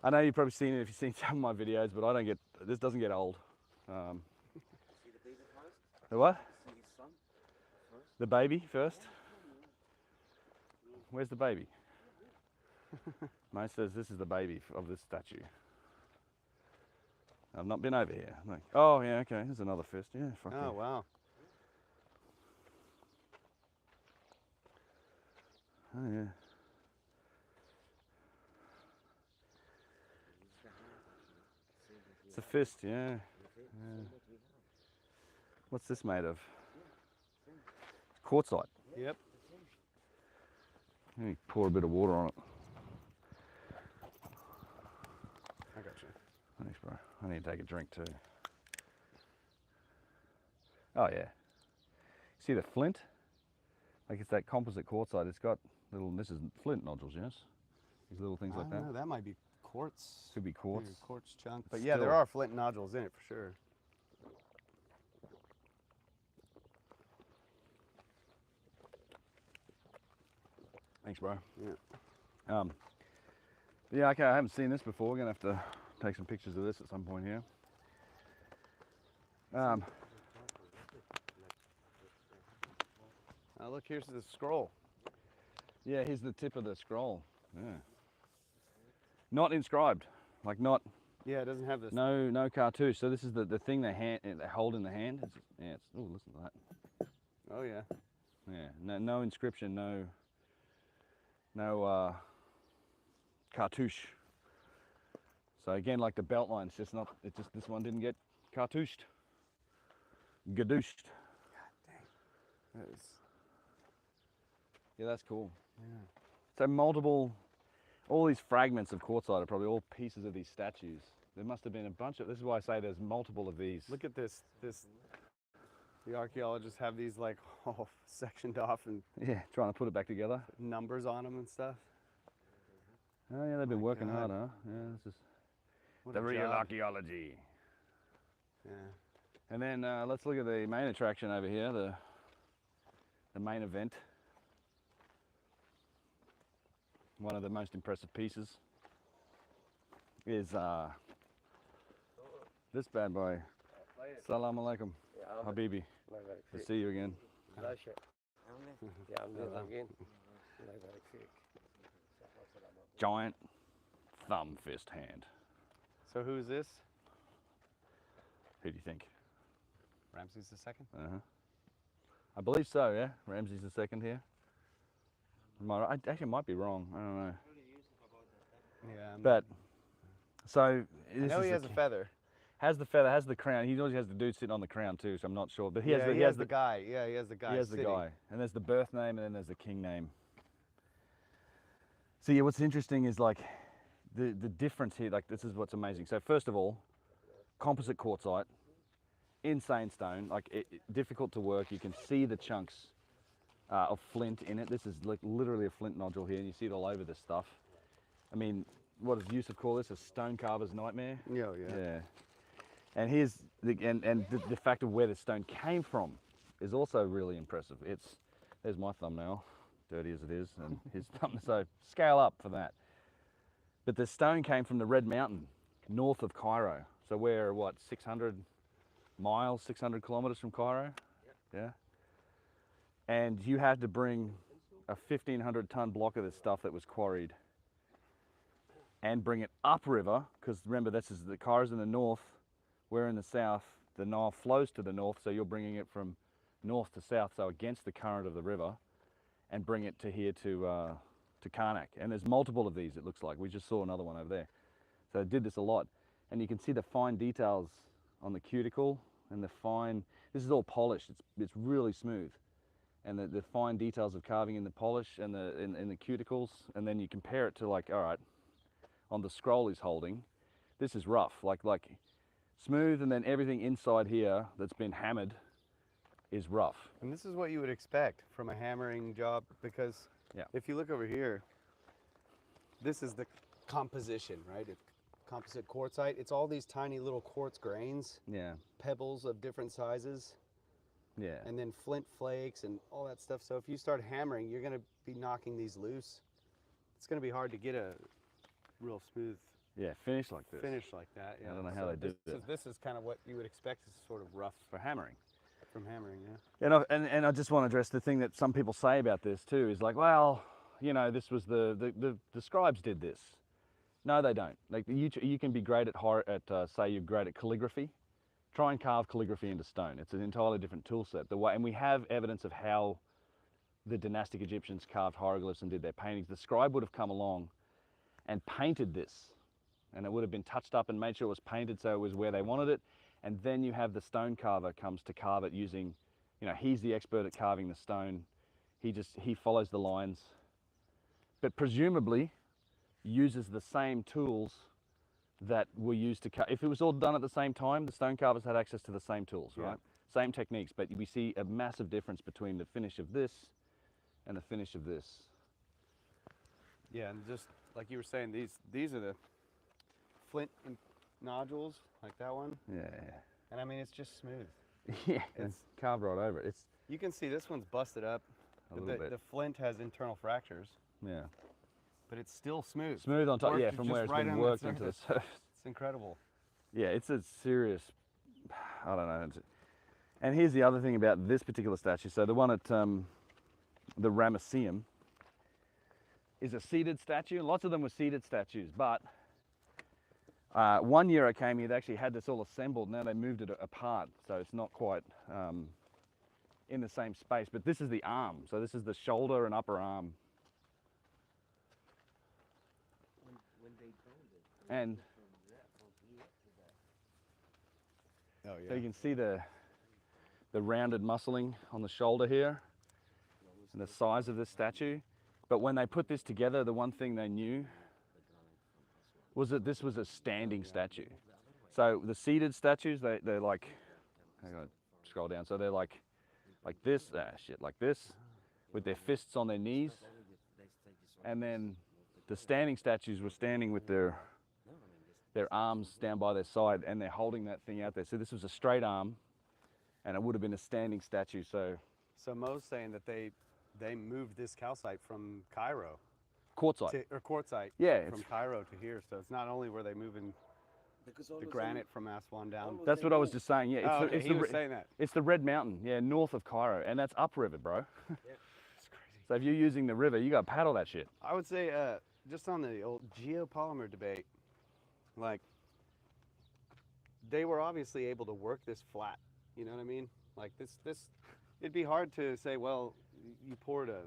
Speaker 1: I know you've probably seen it if you've seen some of my videos, but this doesn't get old.
Speaker 4: See the baby first?
Speaker 1: The what?
Speaker 4: See his son first?
Speaker 1: The baby first? Where's the baby? Mo says this is the baby of this statue. I've not been over here. Like, oh yeah, okay, there's another fist. Yeah, fuck
Speaker 3: Oh, wow.
Speaker 1: yeah. Oh yeah. It's a fist, yeah. What's this made of? Quartzite.
Speaker 3: Yep.
Speaker 1: Let me pour a bit of water on it.
Speaker 3: I got you.
Speaker 1: Thanks, bro. I need to take a drink too. Oh yeah. See the flint? Like it's that composite quartzite. It's got this is flint nodules, yes? These little things like
Speaker 3: I
Speaker 1: that.
Speaker 3: don't know, that might be quartz.
Speaker 1: Could be quartz.
Speaker 3: Maybe a quartz chunk. But yeah, there
Speaker 1: Still-
Speaker 3: are flint nodules in it for sure.
Speaker 1: Thanks, bro.
Speaker 3: Yeah.
Speaker 1: Yeah, okay, I haven't seen this before. We're gonna have to take some pictures of this at some point here.
Speaker 3: Oh, look, here's the scroll.
Speaker 1: Yeah, here's the tip of the scroll. Yeah. Not inscribed, like not
Speaker 3: Yeah, it doesn't have this.
Speaker 1: no cartouche. So this is the thing they hold in the hand. Oh, listen to that.
Speaker 3: Oh, yeah.
Speaker 1: Yeah, no inscription, no cartouche. So again, like the belt line, it's just this one didn't get Cartouched. Gadooshed.
Speaker 3: That is,
Speaker 1: Yeah, that's cool.
Speaker 3: yeah.
Speaker 1: So multiple, all these fragments of quartzite are probably all pieces of these statues. There must have been a bunch of, this is why I say there's multiple of these.
Speaker 3: Look at this. The archaeologists have these like all sectioned off and
Speaker 1: Yeah, trying to put it back together.
Speaker 3: numbers on them and stuff.
Speaker 1: Oh yeah, they've been
Speaker 3: My
Speaker 1: working hard,
Speaker 3: God.
Speaker 1: huh? Yeah, this is
Speaker 3: What
Speaker 1: the
Speaker 3: a
Speaker 1: real
Speaker 3: job.
Speaker 1: archaeology.
Speaker 3: Yeah.
Speaker 1: And then let's look at the main attraction over here, the main event. One of the most impressive pieces is this bad boy. Salam alaikum, Habibi. Good to see you again. Giant thumb fist hand.
Speaker 3: So who's this?
Speaker 1: Who do you think?
Speaker 3: Ramses II?
Speaker 1: I believe so, yeah. Ramses II here. I actually might be wrong. I don't know.
Speaker 3: Yeah.
Speaker 1: But so
Speaker 3: I
Speaker 1: this
Speaker 3: know
Speaker 1: is
Speaker 3: he
Speaker 1: the
Speaker 3: has a feather.
Speaker 1: Has the feather, has the crown. He always has the dude sitting on the crown too, so I'm not sure. But he has
Speaker 3: He has the guy. Yeah, he has the guy.
Speaker 1: He has the
Speaker 3: sitting.
Speaker 1: guy. And there's the birth name and then there's the king name. So yeah, what's interesting is like the difference here, like this is what's amazing. So first of all, composite quartzite, insane stone, like difficult to work. You can see the chunks of flint in it. This is like literally a flint nodule here and you see it all over this stuff. I mean, what does Yousef call this? A stone carver's nightmare?
Speaker 3: Yeah.
Speaker 1: Yeah. And here's the fact of where the stone came from is also really impressive. There's my thumbnail, dirty as it is, and his thumbnail, so scale up for that. But the stone came from the Red Mountain, north of Cairo. So we're what, 600 miles, 600 kilometers from Cairo? Yeah. And you had to bring a 1,500 ton block of this stuff that was quarried and bring it upriver, because remember, this is the Cairo's in the north, we're in the south, the Nile flows to the north, so you're bringing it from north to south, so against the current of the river, and bring it to here to Karnak. And there's multiple of these, it looks like. We just saw another one over there. So it did this a lot. And you can see the fine details on the cuticle and the fine, this is all polished, it's really smooth. And the fine details of carving in the polish and in the cuticles, and then you compare it to like, all right, on the scroll he's holding, this is rough, like smooth, and then everything inside here that's been hammered is rough.
Speaker 3: And this is what you would expect from a hammering job, because if you look over here, this is the composition, right? Composite quartzite. It's all these tiny little quartz grains,
Speaker 1: Yeah,
Speaker 3: pebbles of different sizes,
Speaker 1: yeah,
Speaker 3: and then flint flakes and all that stuff. So if you start hammering, you're going to be knocking these loose. It's going to be hard to get a real smooth
Speaker 1: yeah, finish like this.
Speaker 3: finish like that. Yeah.
Speaker 1: I don't know how they did
Speaker 3: So
Speaker 1: it.
Speaker 3: this is kind of what you would expect, is sort of rough
Speaker 1: For hammering.
Speaker 3: from hammering, yeah.
Speaker 1: And I just want to address the thing that some people say about this too, is like, well, you know, this was the scribes did this. No, they don't. Like you can be great at say you're great at calligraphy. Try and carve calligraphy into stone. It's an entirely different tool set. And we have evidence of how the dynastic Egyptians carved hieroglyphs and did their paintings. The scribe would have come along and painted this, and it would have been touched up and made sure it was painted so it was where they wanted it. And then you have the stone carver comes to carve it using, you know, he's the expert at carving the stone. He follows the lines, but presumably uses the same tools that were used to cut. If it was all done at the same time, the stone carvers had access to the same tools, right? Same techniques, but we see a massive difference between the finish of this and the finish of this.
Speaker 3: Yeah, and just like you were saying, these are the flint nodules, like that one.
Speaker 1: Yeah.
Speaker 3: And I mean, it's just smooth.
Speaker 1: Yeah, it's carved right over it.
Speaker 3: You can see this one's busted up.
Speaker 1: A
Speaker 3: but
Speaker 1: little bit.
Speaker 3: The flint has internal fractures,
Speaker 1: Yeah.
Speaker 3: but it's still smooth.
Speaker 1: Smooth on top,
Speaker 3: Worked
Speaker 1: yeah, from
Speaker 3: just
Speaker 1: where it's
Speaker 3: right
Speaker 1: been
Speaker 3: on the
Speaker 1: worked into the
Speaker 3: surface.
Speaker 1: surface.
Speaker 3: It's incredible.
Speaker 1: Yeah, it's a serious, I don't know. And here's the other thing about this particular statue. So the one at the Ramesses is a seated statue. Lots of them were seated statues, but one year I came here, they actually had this all assembled. Now they moved it apart, so it's not quite in the same space. But this is the arm. So this is the shoulder and upper arm.
Speaker 4: When they build it,
Speaker 1: And
Speaker 4: from here to that.
Speaker 3: Oh
Speaker 1: So
Speaker 3: yeah.
Speaker 1: you can see the rounded muscling on the shoulder here and the size of this statue. But when they put this together, the one thing they knew was that this was a standing statue. So the seated statues, they're like, hang on, scroll down. So they're like this, like this, with their fists on their knees. And then the standing statues were standing with their arms down by their side, and they're holding that thing out there. So this was a straight arm, and it would have been a standing statue. So
Speaker 3: Mo's saying that they moved this calcite from Cairo
Speaker 1: quartzite.
Speaker 3: or quartzite
Speaker 1: Yeah,
Speaker 3: from Cairo to here. So it's not only were they moving the granite from Aswan down.
Speaker 1: that's what I was just saying. Yeah,
Speaker 3: Oh, okay, he was saying that.
Speaker 1: It's the Red Mountain, yeah, north of Cairo, and that's upriver, bro.
Speaker 3: It's crazy.
Speaker 1: So if you're using the river, you got to paddle that shit.
Speaker 3: I would say just on the old geopolymer debate, like they were obviously able to work this flat. You know what I mean? Like this, it'd be hard to say, well, you poured a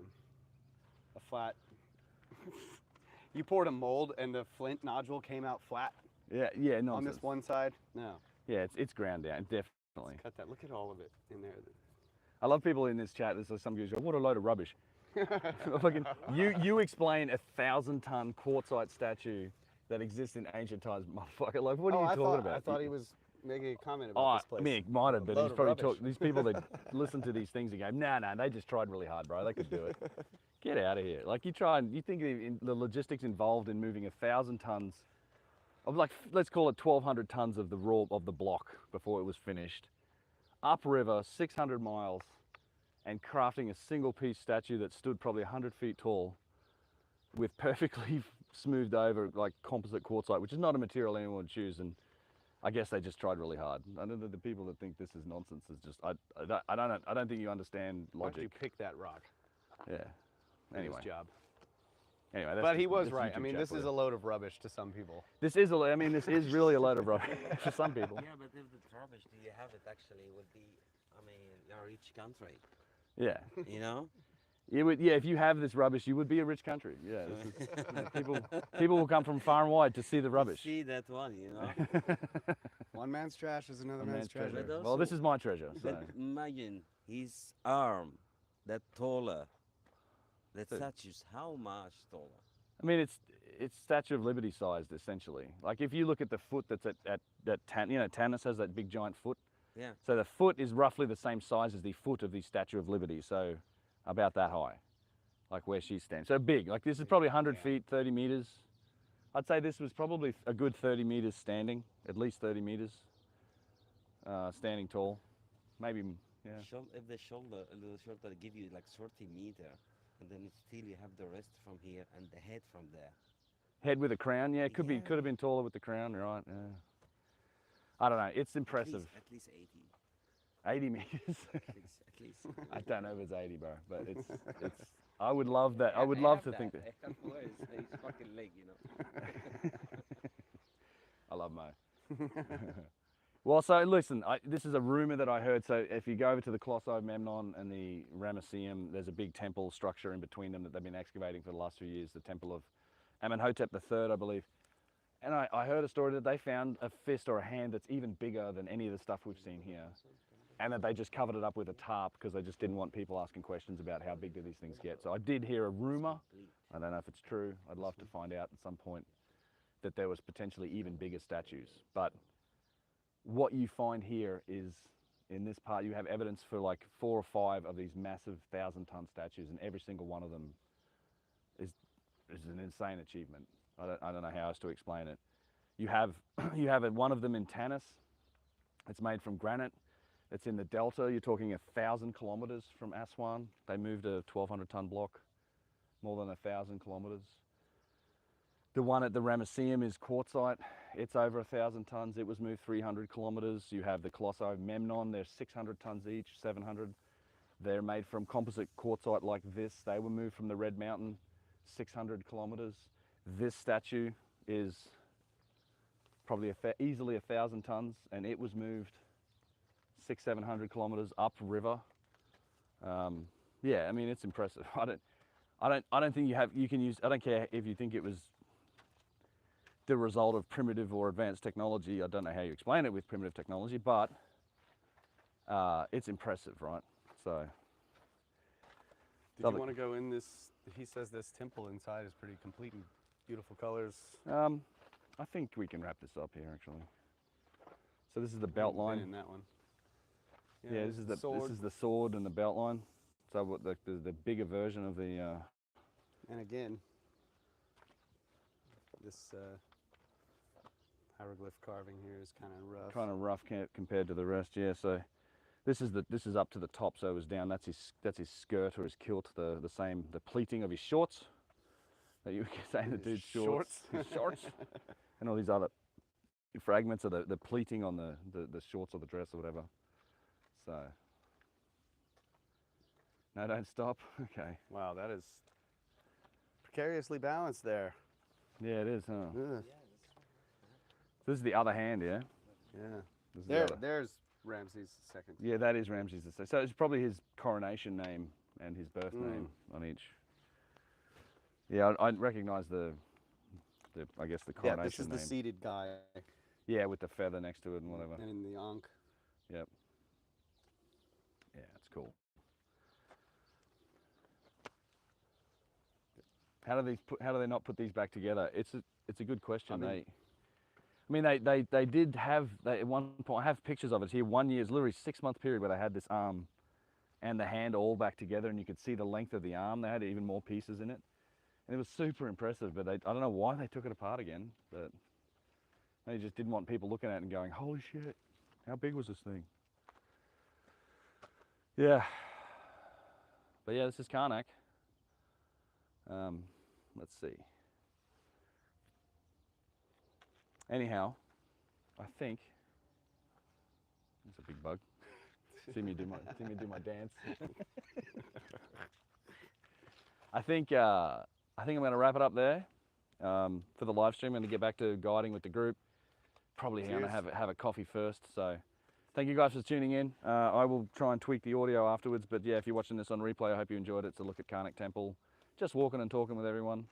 Speaker 3: flat, you poured a mold and the flint nodule came out flat
Speaker 1: Yeah, no.
Speaker 3: on this one side. No,
Speaker 1: Yeah, it's ground down, definitely.
Speaker 3: cut that. Look at all of it in there.
Speaker 1: I love people in this chat. There's some guys go, "What a load of rubbish." Fucking, you explain 1,000-ton quartzite statue that exists in ancient times, motherfucker. Like, what are you talking about?
Speaker 3: I thought he was making a comment about this place.
Speaker 1: I mean, it might have, but
Speaker 3: Load
Speaker 1: he's
Speaker 3: of
Speaker 1: probably
Speaker 3: rubbish.
Speaker 1: these people that listen to these things and go, nah, they just tried really hard, bro. They could do it. Get out of here. Like, you think the logistics involved in moving 1,000 tons of, like, let's call it 1,200 tons of the block before it was finished, upriver, 600 miles, and crafting a single piece statue that stood probably 100 feet tall with perfectly smoothed over, like, composite quartzite, which is not a material anyone would choose. And I guess they just tried really hard. I know that the people that think this is nonsense is just, I don't think you understand
Speaker 3: Why don't you
Speaker 1: logic.
Speaker 3: pick that rock?
Speaker 1: Yeah.
Speaker 3: for
Speaker 1: Anyway.
Speaker 3: his job.
Speaker 1: Anyway,
Speaker 3: But he
Speaker 1: just-
Speaker 3: was
Speaker 1: that's
Speaker 3: right. I
Speaker 1: YouTube
Speaker 3: mean,
Speaker 1: chat
Speaker 3: this
Speaker 1: for
Speaker 3: is
Speaker 1: you.
Speaker 3: a load of rubbish to some people.
Speaker 1: This is really a load of rubbish for some people.
Speaker 4: Yeah, but if the rubbish, do you have it actually? It would be, I mean, you're a rich country,
Speaker 1: Yeah.
Speaker 4: you know?
Speaker 1: It would, yeah, if you have this rubbish, you would be a rich country. Yeah, this is, people will come from far and wide to see the rubbish.
Speaker 4: See that one, you know?
Speaker 3: One man's trash is another
Speaker 1: A
Speaker 3: man's
Speaker 1: man's
Speaker 3: treasure.
Speaker 1: treasure.
Speaker 4: But
Speaker 1: Well, this
Speaker 4: also-
Speaker 1: is my treasure. So.
Speaker 4: But imagine his arm, that taller, that
Speaker 1: So-
Speaker 4: statue's how much taller?
Speaker 1: I mean, it's Statue of Liberty sized essentially. Like if you look at the foot that's at Tanis has that big giant foot.
Speaker 4: Yeah.
Speaker 1: So the foot is roughly the same size as the foot of the Statue of Liberty. So about that high, like where she stands. So big. Like this is probably 100 feet, 30 meters. I'd say this was probably a good 30 meters standing, at least 30 meters standing tall. Maybe, yeah.
Speaker 4: If the shoulder a little shorter, give you like 30 meter, and then still you have the rest from here and the head from there.
Speaker 1: Head with a crown, yeah, could
Speaker 4: Yeah.
Speaker 1: have been taller with the crown, right? Yeah. I don't know. It's impressive.
Speaker 4: At least 80.
Speaker 1: 80 meters.
Speaker 4: At least.
Speaker 1: I don't know if it's 80, bro, but it's. I would love that. I would love to think that.
Speaker 4: I have his fucking leg, you know.
Speaker 1: I love Mo. Well, so listen, this is a rumor that I heard. So if you go over to the Colossi of Memnon and the Ramesses, there's a big temple structure in between them that they've been excavating for the last few years, the temple of Amenhotep III, I believe. And I heard a story that they found a fist or a hand that's even bigger than any of the stuff we've seen here. And that they just covered it up with a tarp because they just didn't want people asking questions about how big do these things get. So I did hear a rumor. I don't know if it's true. I'd love to find out at some point that there was potentially even bigger statues. But what you find here is, in this part, you have evidence for like 4 or 5 of these massive 1,000-ton statues, and every single one of them is an insane achievement. I don't know how else to explain it. You have one of them in Tanis. It's made from granite. It's in the delta. You're talking 1,000 kilometers from Aswan. They moved a 1,200-ton block, more than 1,000 kilometers. The one at the Ramesses is quartzite. It's over 1,000 tons. It was moved 300 kilometers. You have the Colossi of Memnon. They're 600 tons each, 700. They're made from composite quartzite like this. They were moved from the Red Mountain, 600 kilometers. This statue is probably easily 1,000 tons, and it was moved 600-700 kilometers upriver. Yeah, I mean, it's impressive. I don't think you can use. I don't care if you think it was the result of primitive or advanced technology. I don't know how you explain it with primitive technology, but it's impressive, right? So
Speaker 3: Did you want to go in this? He says this temple inside is pretty complete and beautiful colors.
Speaker 1: I think we can wrap this up here actually. So this is the belt line.
Speaker 3: In that one.
Speaker 1: Yeah, this is the
Speaker 3: sword.
Speaker 1: this is the sword and the belt line. So what the bigger version of the.
Speaker 3: And again, this hieroglyph carving here is kind of rough.
Speaker 1: Kind of rough compared to the rest, yeah. So this is up to the top, so it was down. That's his skirt or his kilt, the pleating of his shorts. That you were saying the dude's shorts, his shorts, and all these other fragments of the pleating on the shorts or the dress or whatever. So no, don't stop. Okay.
Speaker 3: Wow, that is precariously balanced there.
Speaker 1: Yeah, it is, huh?
Speaker 3: Ugh.
Speaker 1: This is the other hand, yeah.
Speaker 3: Yeah.
Speaker 1: This is the other.
Speaker 3: There's Ramses II.
Speaker 1: Yeah, that is Ramses II. So it's probably his coronation name and his birth name on each. Yeah, I recognise the I guess the coronation
Speaker 3: Yeah, this is
Speaker 1: name.
Speaker 3: the seated guy.
Speaker 1: Yeah, with the feather next to it and whatever.
Speaker 3: And in the Ankh.
Speaker 1: Yep. Yeah, it's cool. How do they not put these back together? It's a good question. They did have at one point. I have pictures of it here. 1 year, it's literally 6-month period where they had this arm and the hand all back together, and you could see the length of the arm. They had even more pieces in it, and it was super impressive. But I don't know why they took it apart again. But they just didn't want people looking at it and going, "Holy shit, how big was this thing?" Yeah. But yeah, this is Karnak. Let's see. Anyhow, I think it's a big bug. see me do my dance. I think I'm going to wrap it up there for the live stream. I'm going to get back to guiding with the group. Probably going to have a coffee first. So thank you guys for tuning in. I will try and tweak the audio afterwards. But yeah, if you're watching this on replay, I hope you enjoyed it. It's a look at Karnak Temple. Just walking and talking with everyone.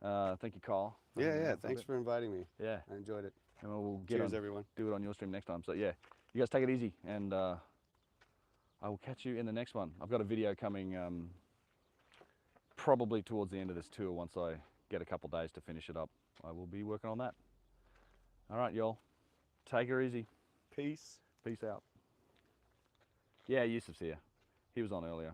Speaker 1: Thank you, Kyle.
Speaker 3: Yeah. Thanks for inviting me.
Speaker 1: Yeah.
Speaker 3: I enjoyed it.
Speaker 1: And we'll
Speaker 3: Cheers, everyone.
Speaker 1: do it on your stream next time. So yeah, you guys take it easy, and I will catch you in the next one. I've got a video coming probably towards the end of this tour. Once I get a couple days to finish it up, I will be working on that. All right, y'all. Take her easy.
Speaker 3: Peace.
Speaker 1: Peace out. Yeah, Yousef's here. He was on earlier.